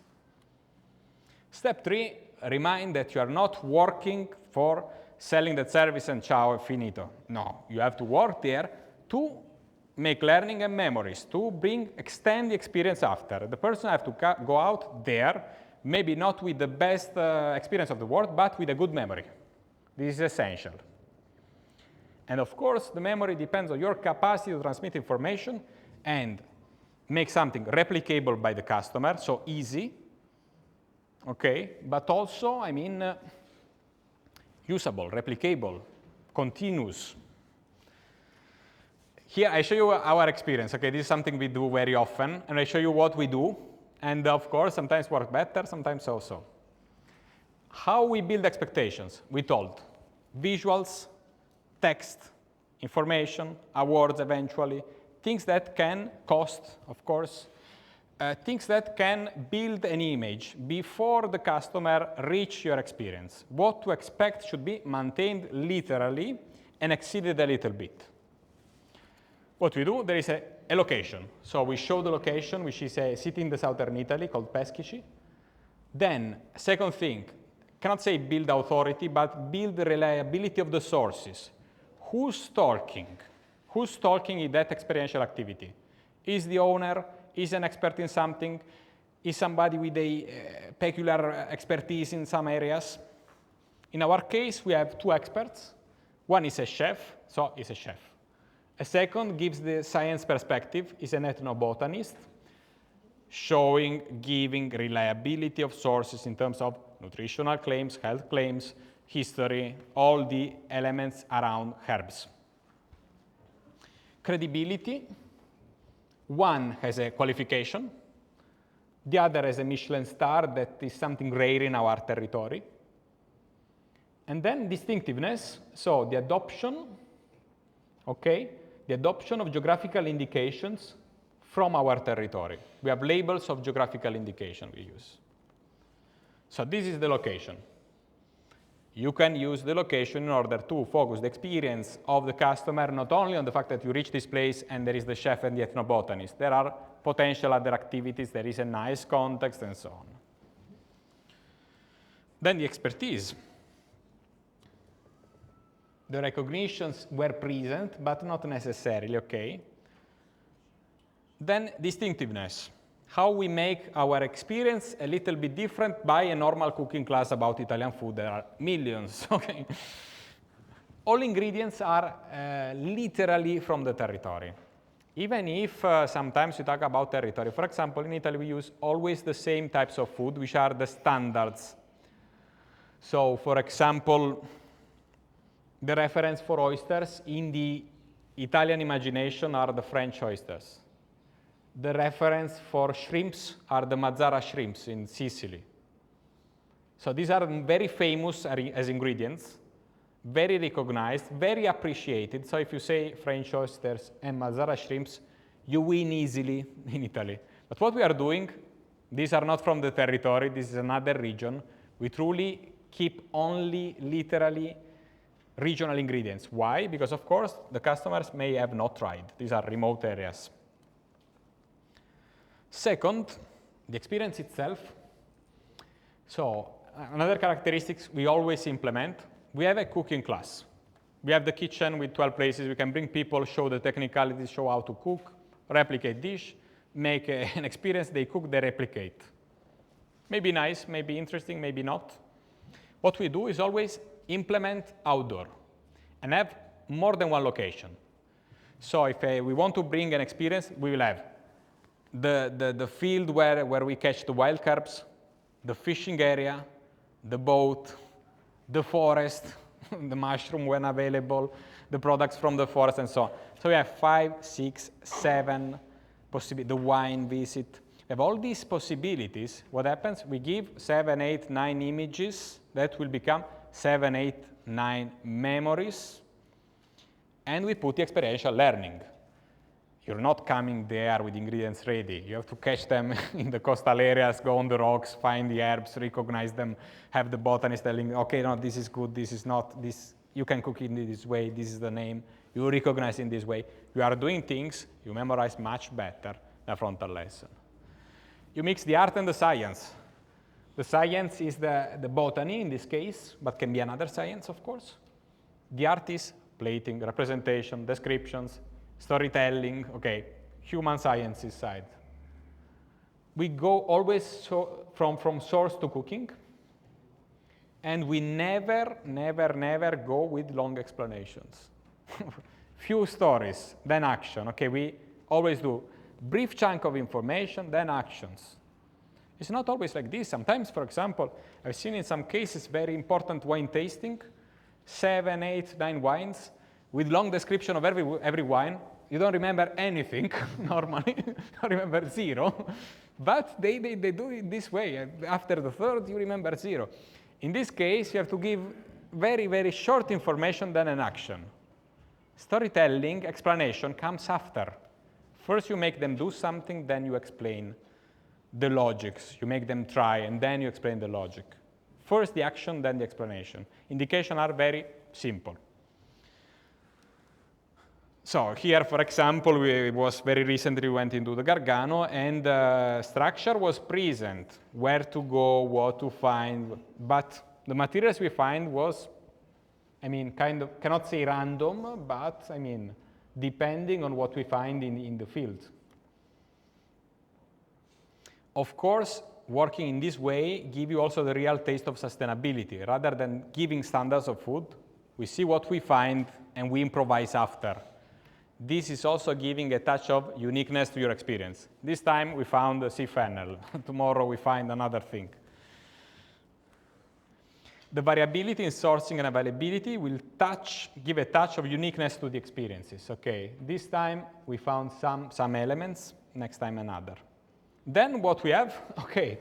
Step 3, remind that you are not working for selling the service and ciao, finito. No, you have to work there to make learning and memories, to extend the experience after. The person have to go out there, maybe not with the best experience of the world, but with a good memory. This is essential. And of course, the memory depends on your capacity to transmit information and make something replicable by the customer, so easy, okay, but also, usable, replicable, continuous. Here I show you our experience, okay, this is something we do very often, and I show you what we do, and of course, sometimes work better, sometimes so-so. How we build expectations, we told. Visuals, text, information, awards eventually, things that can cost, of course, things that can build an image before the customer reach your experience. What to expect should be maintained literally and exceeded a little bit. What we do, there is a location. So we show the location, which is a city in the southern Italy called Peschici. Then, second thing, cannot say build authority, but build the reliability of the sources. Who's talking? Who's talking in that experiential activity? Is the owner? Is an expert in something? Is somebody with a peculiar expertise in some areas? In our case, we have 2 experts. One is a chef, so he's a chef. A second gives the science perspective, is an ethnobotanist, giving reliability of sources in terms of nutritional claims, health claims, history, all the elements around herbs. Credibility. One has a qualification. The other has a Michelin star that is something rare in our territory. And then distinctiveness, so the adoption, okay, the adoption of geographical indications from our territory. We have labels of geographical indication we use. So this is the location. You can use the location in order to focus the experience of the customer not only on the fact that you reach this place and there is the chef and the ethnobotanist. There are potential other activities, there is a nice context, and so on. Then the expertise. The recognitions were present, but not necessarily, okay? Then distinctiveness. How we make our experience a little bit different by a normal cooking class about Italian food. There are millions, okay? All ingredients are literally from the territory. Even if sometimes we talk about territory. For example, in Italy we use always the same types of food, which are the standards. So, for example, the reference for oysters in the Italian imagination are the French oysters. The reference for shrimps are the Mazzara shrimps in Sicily. So these are very famous as ingredients, very recognized, very appreciated. So if you say French oysters and Mazzara shrimps, you win easily in Italy. But what we are doing, These are not from the territory, this is another region. We truly keep only literally regional ingredients. Why? Because of course the customers may have not tried. These are remote areas. Second, the experience itself. So another characteristics we always implement, we have a cooking class. We have the kitchen with 12 places. We can bring people, show the technicalities, show how to cook, replicate dish, make an experience, they cook, they replicate. Maybe nice, maybe interesting, maybe not. What we do is always implement outdoor and have more than one location. So if we want to bring an experience, we will have the field where we catch the wild carps, the fishing area, the boat, the forest, the mushroom when available, the products from the forest, and so on. So we have 5, 6, 7 possibilities, the wine visit. We have all these possibilities. What happens? We give 7, 8, 9 images that will become 7, 8, 9 memories, and we put the experiential learning. You're not coming there with ingredients ready. You have to catch them in the coastal areas, go on the rocks, find the herbs, recognize them, have the botanist telling, okay, no, this is good, this is not, this, you can cook it in this way, this is the name. You recognize in this way. You are doing things you memorize much better than a frontal lesson. You mix the art and the science. The science is the botany in this case, but can be another science, of course. The art is plating, representation, descriptions, storytelling, okay, human sciences side. We go always from source to cooking, and we never go with long explanations. Few stories, then action. Okay, we always do brief chunk of information, then actions. It's not always like this. Sometimes, for example, I've seen in some cases very important wine tasting, 7, 8, 9 wines, with long description of every wine. You don't remember anything, normally. You remember 0. But they do it this way. After the third, you remember 0. In this case, you have to give very short information, then an action. Storytelling, explanation comes after. First, you make them do something, then you explain the logics. You make them try, and then you explain the logic. First the action, then the explanation. Indications are very simple. So here, for example, we went into the Gargano, and the structure was present, where to go, what to find, but the materials we find was, I mean, kind of, cannot say random, but I mean, depending on what we find in the field. Of course, working in this way gives you also the real taste of sustainability. Rather than giving standards of food, we see what we find and we improvise after. This is also giving a touch of uniqueness to your experience. This time we found a sea fennel. Tomorrow we find another thing. The variability in sourcing and availability will give a touch of uniqueness to the experiences. Okay, this time we found some elements, next time another. Then what we have, okay,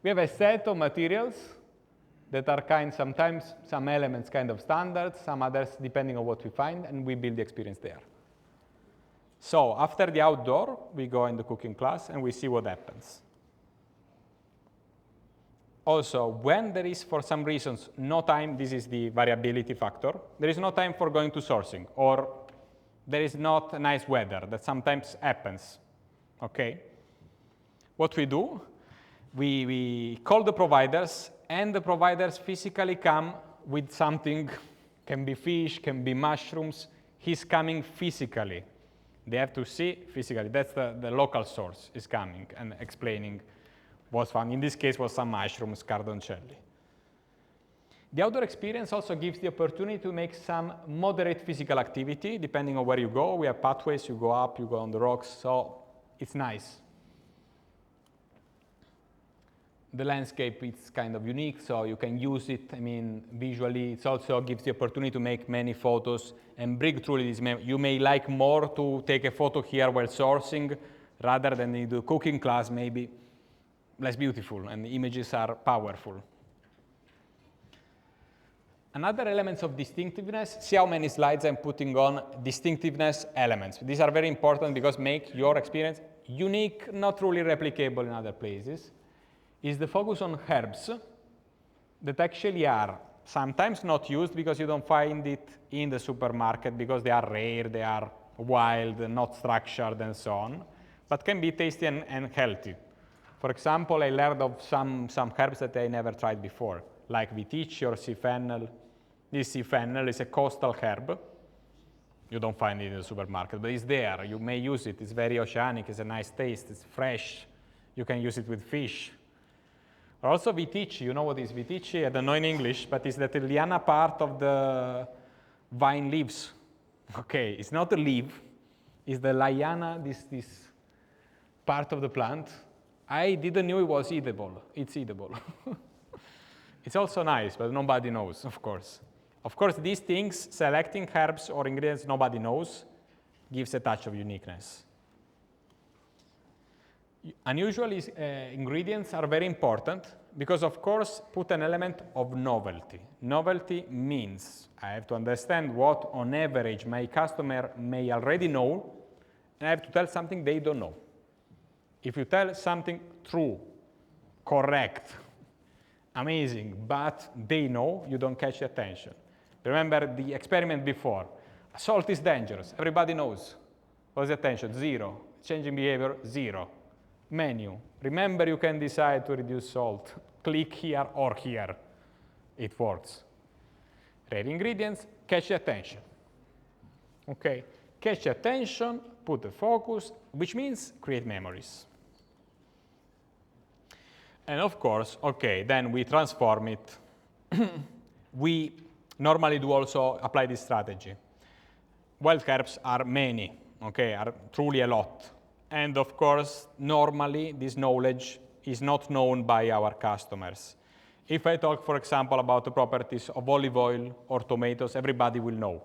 we have a set of materials that are sometimes some elements kind of standard, some others depending on what we find, and we build the experience there. So after the outdoor, we go in the cooking class and we see what happens. Also, when there is, for some reasons, no time, this is the variability factor, there is no time for going to sourcing, or there is not nice weather, that sometimes happens, okay? What we do, we call the providers, and the providers physically come with something, can be fish, can be mushrooms, he's coming physically. They have to see physically, that's the local source is coming and explaining what's found. In this case was some mushrooms, cardoncelli. The outdoor experience also gives the opportunity to make some moderate physical activity, depending on where you go. We have pathways, you go up, you go on the rocks, so it's nice. The landscape is kind of unique, so you can use it, I mean, visually. It also gives the opportunity to make many photos and bring truly this memory. You may like more to take a photo here while sourcing, rather than in the cooking class, maybe less beautiful, and the images are powerful. Another element of distinctiveness, see how many slides I'm putting on distinctiveness elements. These are very important because make your experience unique, not truly replicable in other places, is the focus on herbs that actually are sometimes not used because you don't find it in the supermarket because they are rare, they are wild, not structured, and so on, but can be tasty and healthy. For example, I learned of some herbs that I never tried before, like viticci or sea fennel. This sea fennel is a coastal herb. You don't find it in the supermarket, but it's there. You may use it. It's very oceanic. It's a nice taste. It's fresh. You can use it with fish. Or also viticci. You know what is viticci? I don't know in English, but it's the liana part of the vine leaves. Okay, it's not a leaf. It's the liana, this part of the plant. I didn't know it was edible. It's edible. It's also nice, but nobody knows, of course. Of course, these things, selecting herbs or ingredients nobody knows, gives a touch of uniqueness. Unusual ingredients are very important because, of course, put an element of novelty. Novelty means I have to understand what, on average, my customer may already know, and I have to tell something they don't know. If you tell something true, correct, amazing, but they know, you don't catch attention. Remember the experiment before. Salt is dangerous. Everybody knows. What's the attention? 0. Changing behavior? 0. Menu. Remember, you can decide to reduce salt. Click here or here. It works. Rare ingredients, catch the attention. Okay. Catch the attention, put the focus, which means create memories. And of course, okay, then we transform it. We normally do also apply this strategy. Wild herbs are many, okay, are truly a lot. And of course, normally this knowledge is not known by our customers. If I talk, for example, about the properties of olive oil or tomatoes, everybody will know.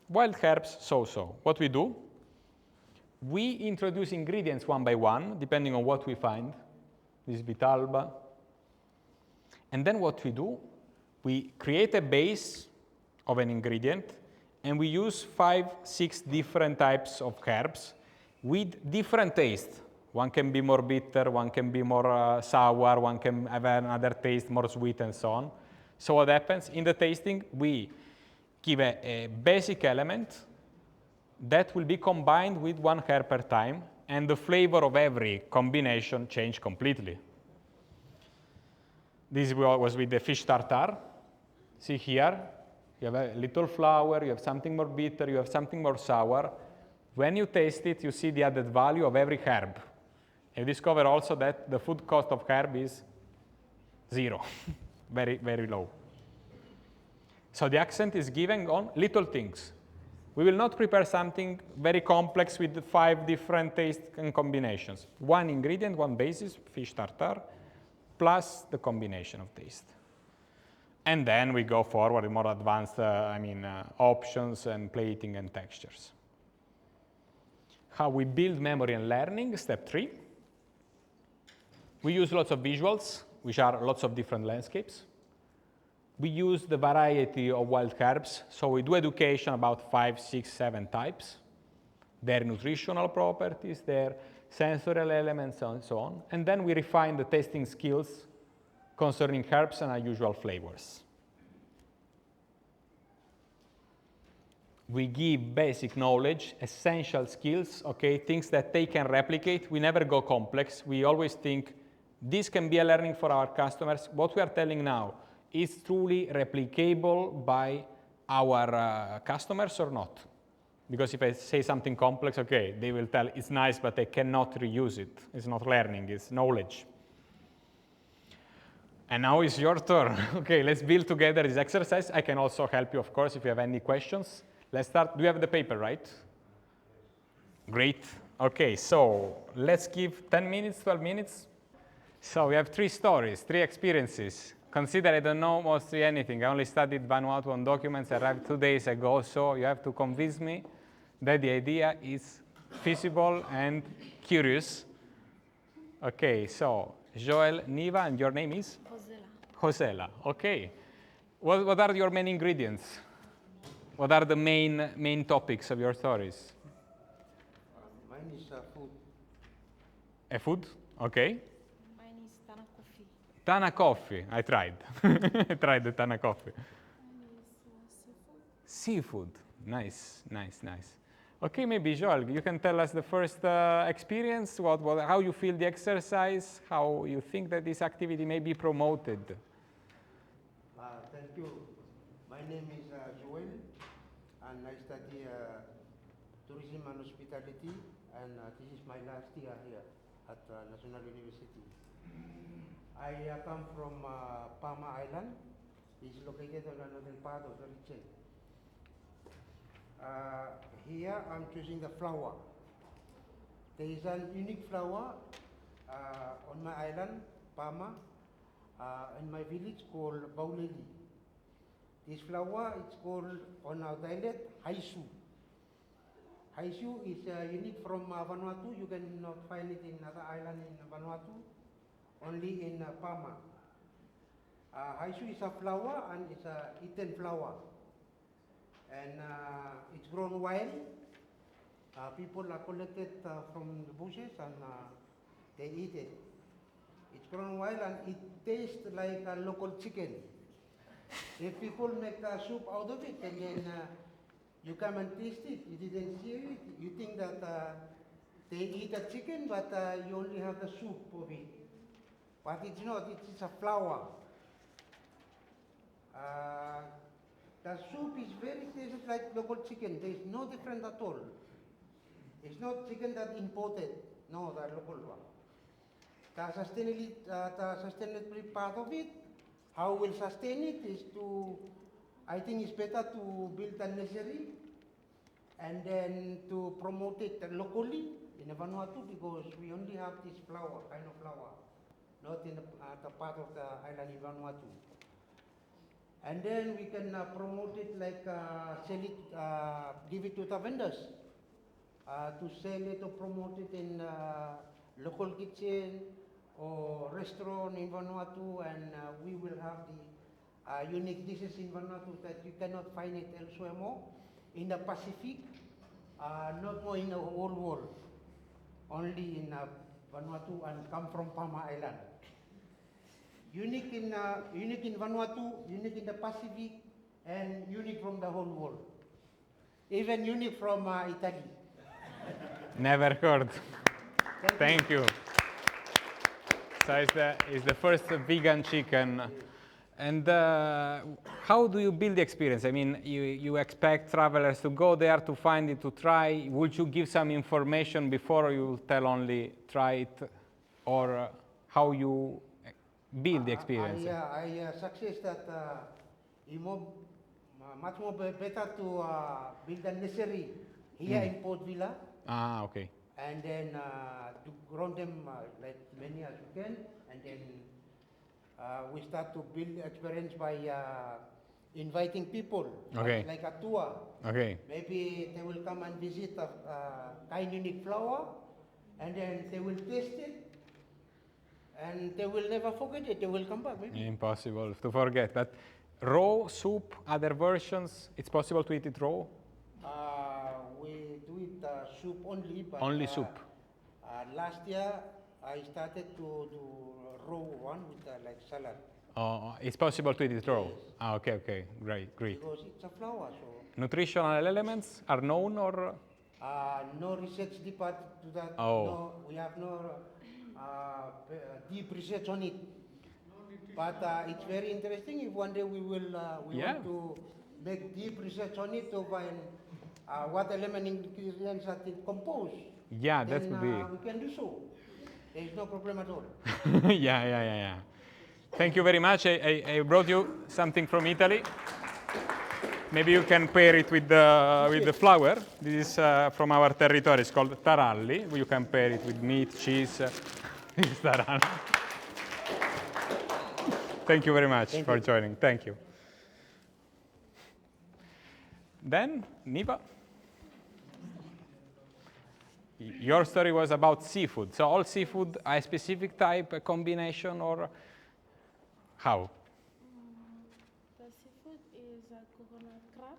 Wild herbs, so-so. What we do? We introduce ingredients one by one, depending on what we find. This is Vitalba. And then what we do? We create a base of an ingredient, and we use 5, 6 different types of herbs with different taste. One can be more bitter, one can be more sour, one can have another taste, more sweet, and so on. So what happens? In the tasting, we give a basic element that will be combined with one herb per time, and the flavor of every combination change completely. This was with the fish tartare. See here, you have a little flour, you have something more bitter, you have something more sour. When you taste it, you see the added value of every herb. And you discover also that the food cost of herb is 0, very, very low. So the accent is given on little things. We will not prepare something very complex with 5 different tastes and combinations. One ingredient, one basis, fish tartare, plus the combination of taste. And then we go forward with more advanced options and plating and textures. How we build memory and learning, step 3. We use lots of visuals, which are lots of different landscapes. We use the variety of wild herbs, so we do education about 5, 6, 7 types, their nutritional properties, their sensorial elements, and so on. And then we refine the tasting skills concerning herbs and unusual flavors. We give basic knowledge, essential skills, okay, things that they can replicate. We never go complex. We always think this can be a learning for our customers. What we are telling now is truly replicable by our customers or not? Because if I say something complex, okay, they will tell it's nice, but they cannot reuse it. It's not learning, it's knowledge. And now it's your turn. Okay, let's build together this exercise. I can also help you, of course, if you have any questions. Let's start. Do you have the paper, right? Great. Okay, so let's give 10 minutes, 12 minutes. So we have 3 stories, 3 experiences. Consider I don't know mostly anything. I only studied Vanuatu on documents. I arrived 2 days ago, so you have to convince me that the idea is feasible and curious. Okay, so Joel, Niva, and your name is? Josela. Okay. What are your main ingredients? What are the main topics of your stories? My Mine is food. A food? Okay. Mine is Tana Coffee. Tana coffee. I tried. I tried the Tana coffee. Mine is seafood. Seafood. Nice, nice, nice. Okay, maybe Joel, you can tell us the first experience, how you feel the exercise, how you think that this activity may be promoted. Thank you. My name is Joel, and I study tourism and hospitality, and this is my last year here at National University. I come from Palma Island. It's located on the northern part of the region. Here I'm choosing the flower. There is a unique flower on my island, Palma, in my village called Bauleli. This flower is called on our dialect Haisu. Haisu is unique from Vanuatu. You cannot find it in other island in Vanuatu, only in Palma. Haisu is a flower and it's a eaten flower. And it's grown wild. People are collected from the bushes and they eat it. It's grown wild and it tastes like a local chicken. If people make a soup out of it and then you come and taste it, you didn't see it, you think that they eat a chicken but you only have the soup of it. But it's not, it's a flower. The soup is very tasty like local chicken. There is no different at all. It's not chicken that imported. No, the local one. The sustainability part of it, how we'll sustain it is to, I think it's better to build a nursery and then to promote it locally in Vanuatu because we only have this flower, kind of flower, not in the part of the island in Vanuatu. And then we can promote it like sell it, give it to the vendors to sell it or promote it in local kitchen or restaurant in Vanuatu, and we will have the unique dishes in Vanuatu that you cannot find it elsewhere more in the Pacific, not more in the whole world, only in Vanuatu and come from Palma Island. Unique in Vanuatu, unique in the Pacific, and unique from the whole world. Even unique from Italy. Never heard. Thank you. So it's the first vegan chicken. And how do you build the experience? I mean, you expect travelers to go there to find it, to try. Would you give some information before you tell only try it? Or how you build the experience? I suggest that much more better to build a nursery here in Port Vila. Ah, okay. And then to grow them like many as we can, and then we start to build experience by inviting people, Okay. like a tour. Okay. Maybe they will come and visit a kind unique flower, and then they will taste it, and they will never forget it. They will come back. Maybe. Impossible to forget. But raw soup, other versions, it's possible to eat it raw? We do it soup only. But, Only soup. Last year, I started to do raw one with like salad. Oh, it's possible to eat it raw? Yes. Ah, okay, okay, great, great. Because it's a flower, so. Nutritional elements are known or? No research department to that. Oh. No, we have no deep research on it. But it's very interesting. If one day we will, want to make deep research on it to find what element ingredients that it compose. Yeah, that then, would be. we can do so. There is no problem at all. Yeah. Thank you very much. I brought you something from Italy. Maybe you can pair it with the flour. This is from our territory. It's called taralli. You can pair it with meat, cheese. It's taralli. Thank you very much for joining. Thank you. Then, Niva. Your story was about seafood. So all seafood, a specific type, a combination, or how? The seafood is a coconut crab.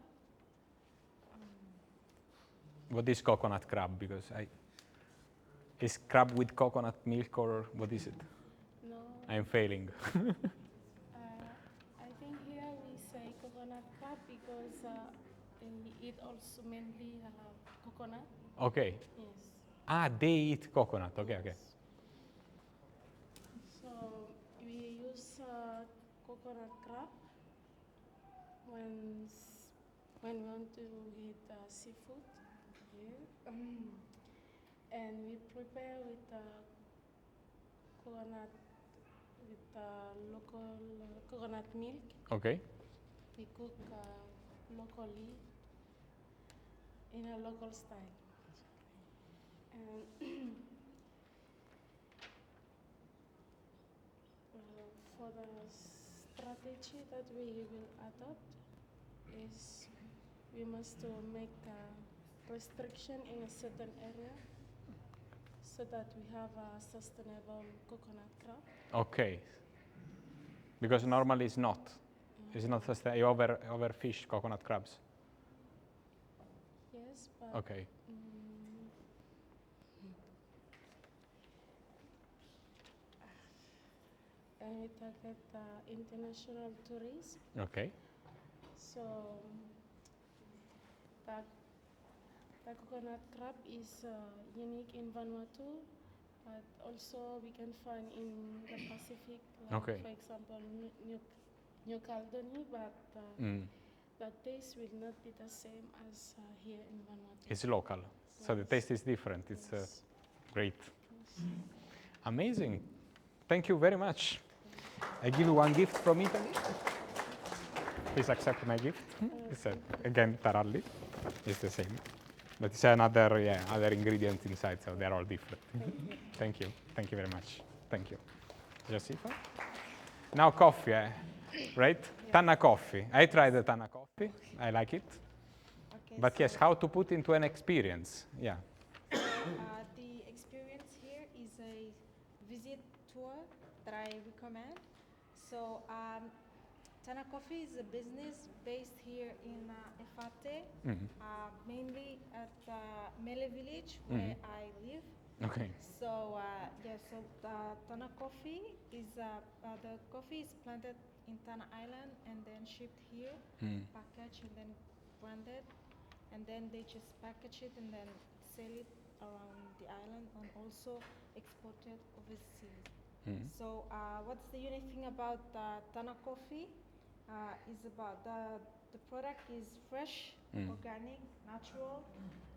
What is coconut crab? Because Is crab with coconut milk or what is it? No. I'm failing. I think here we say coconut crab because they eat also mainly coconut. Okay. Yes. Ah, they eat coconut. Okay, okay. Yes. So we use coconut crab when we want to eat seafood here. And we prepare with coconut with local coconut milk. Okay. We cook locally in a local style. And for the strategy that we will adopt is we must to make a restriction in a certain area so that we have a sustainable coconut crab. Okay. Because normally it's not. It's not you overfish coconut crabs. Yes, but Okay. And we target international tourists. Okay. So the coconut crab is unique in Vanuatu, but also we can find in the Pacific, like Okay. for example New Caledonia, but the taste will not be the same as here in Vanuatu. It's local. So the Yes. taste is different. It's Yes. great. Yes. Amazing. Thank you very much. I give you one gift from Italy. Please accept my gift. It's again taralli. It's the same. But it's another other ingredient inside, so they're all different. Thank you. Thank you very much. Thank you. Josipa? Now coffee, right? Yeah. Tana coffee. I tried the Tana coffee. I like it. Okay, But so, yes, how to put into an experience. Yeah. the experience here is a visit tour that I recommend. So Tana Coffee is a business based here in Efate, mainly at Mele Village where I live. Okay. So Tana Coffee is the coffee is planted in Tana Island and then shipped here, packaged and then branded, and then they just package it and then sell it around the island and also export it overseas. So what's the unique thing about Tana Coffee is about the product is fresh, organic, natural,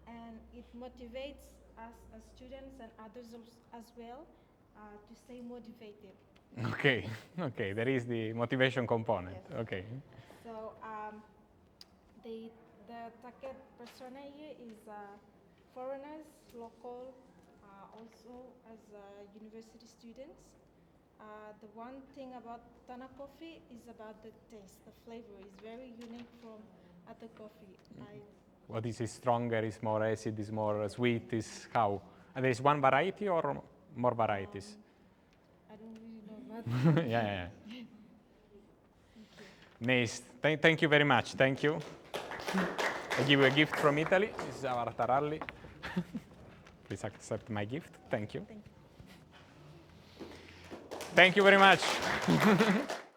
and it motivates us as students and others as well to stay motivated. Okay. Okay. There is the motivation component. Yes. Okay. So the target persona here is foreigners, local, also as university students. The one thing about Tana Coffee is about the taste. The flavor is very unique from other coffee. What is it stronger? Is more acid? Is more sweet? Is how? And there is one variety or more varieties? I don't really know, but Yeah. Nice. Thank you very much. Thank you. I give you a gift from Italy. This is our taralli. Please accept my gift. Thank you. Thank you. Thank you very much.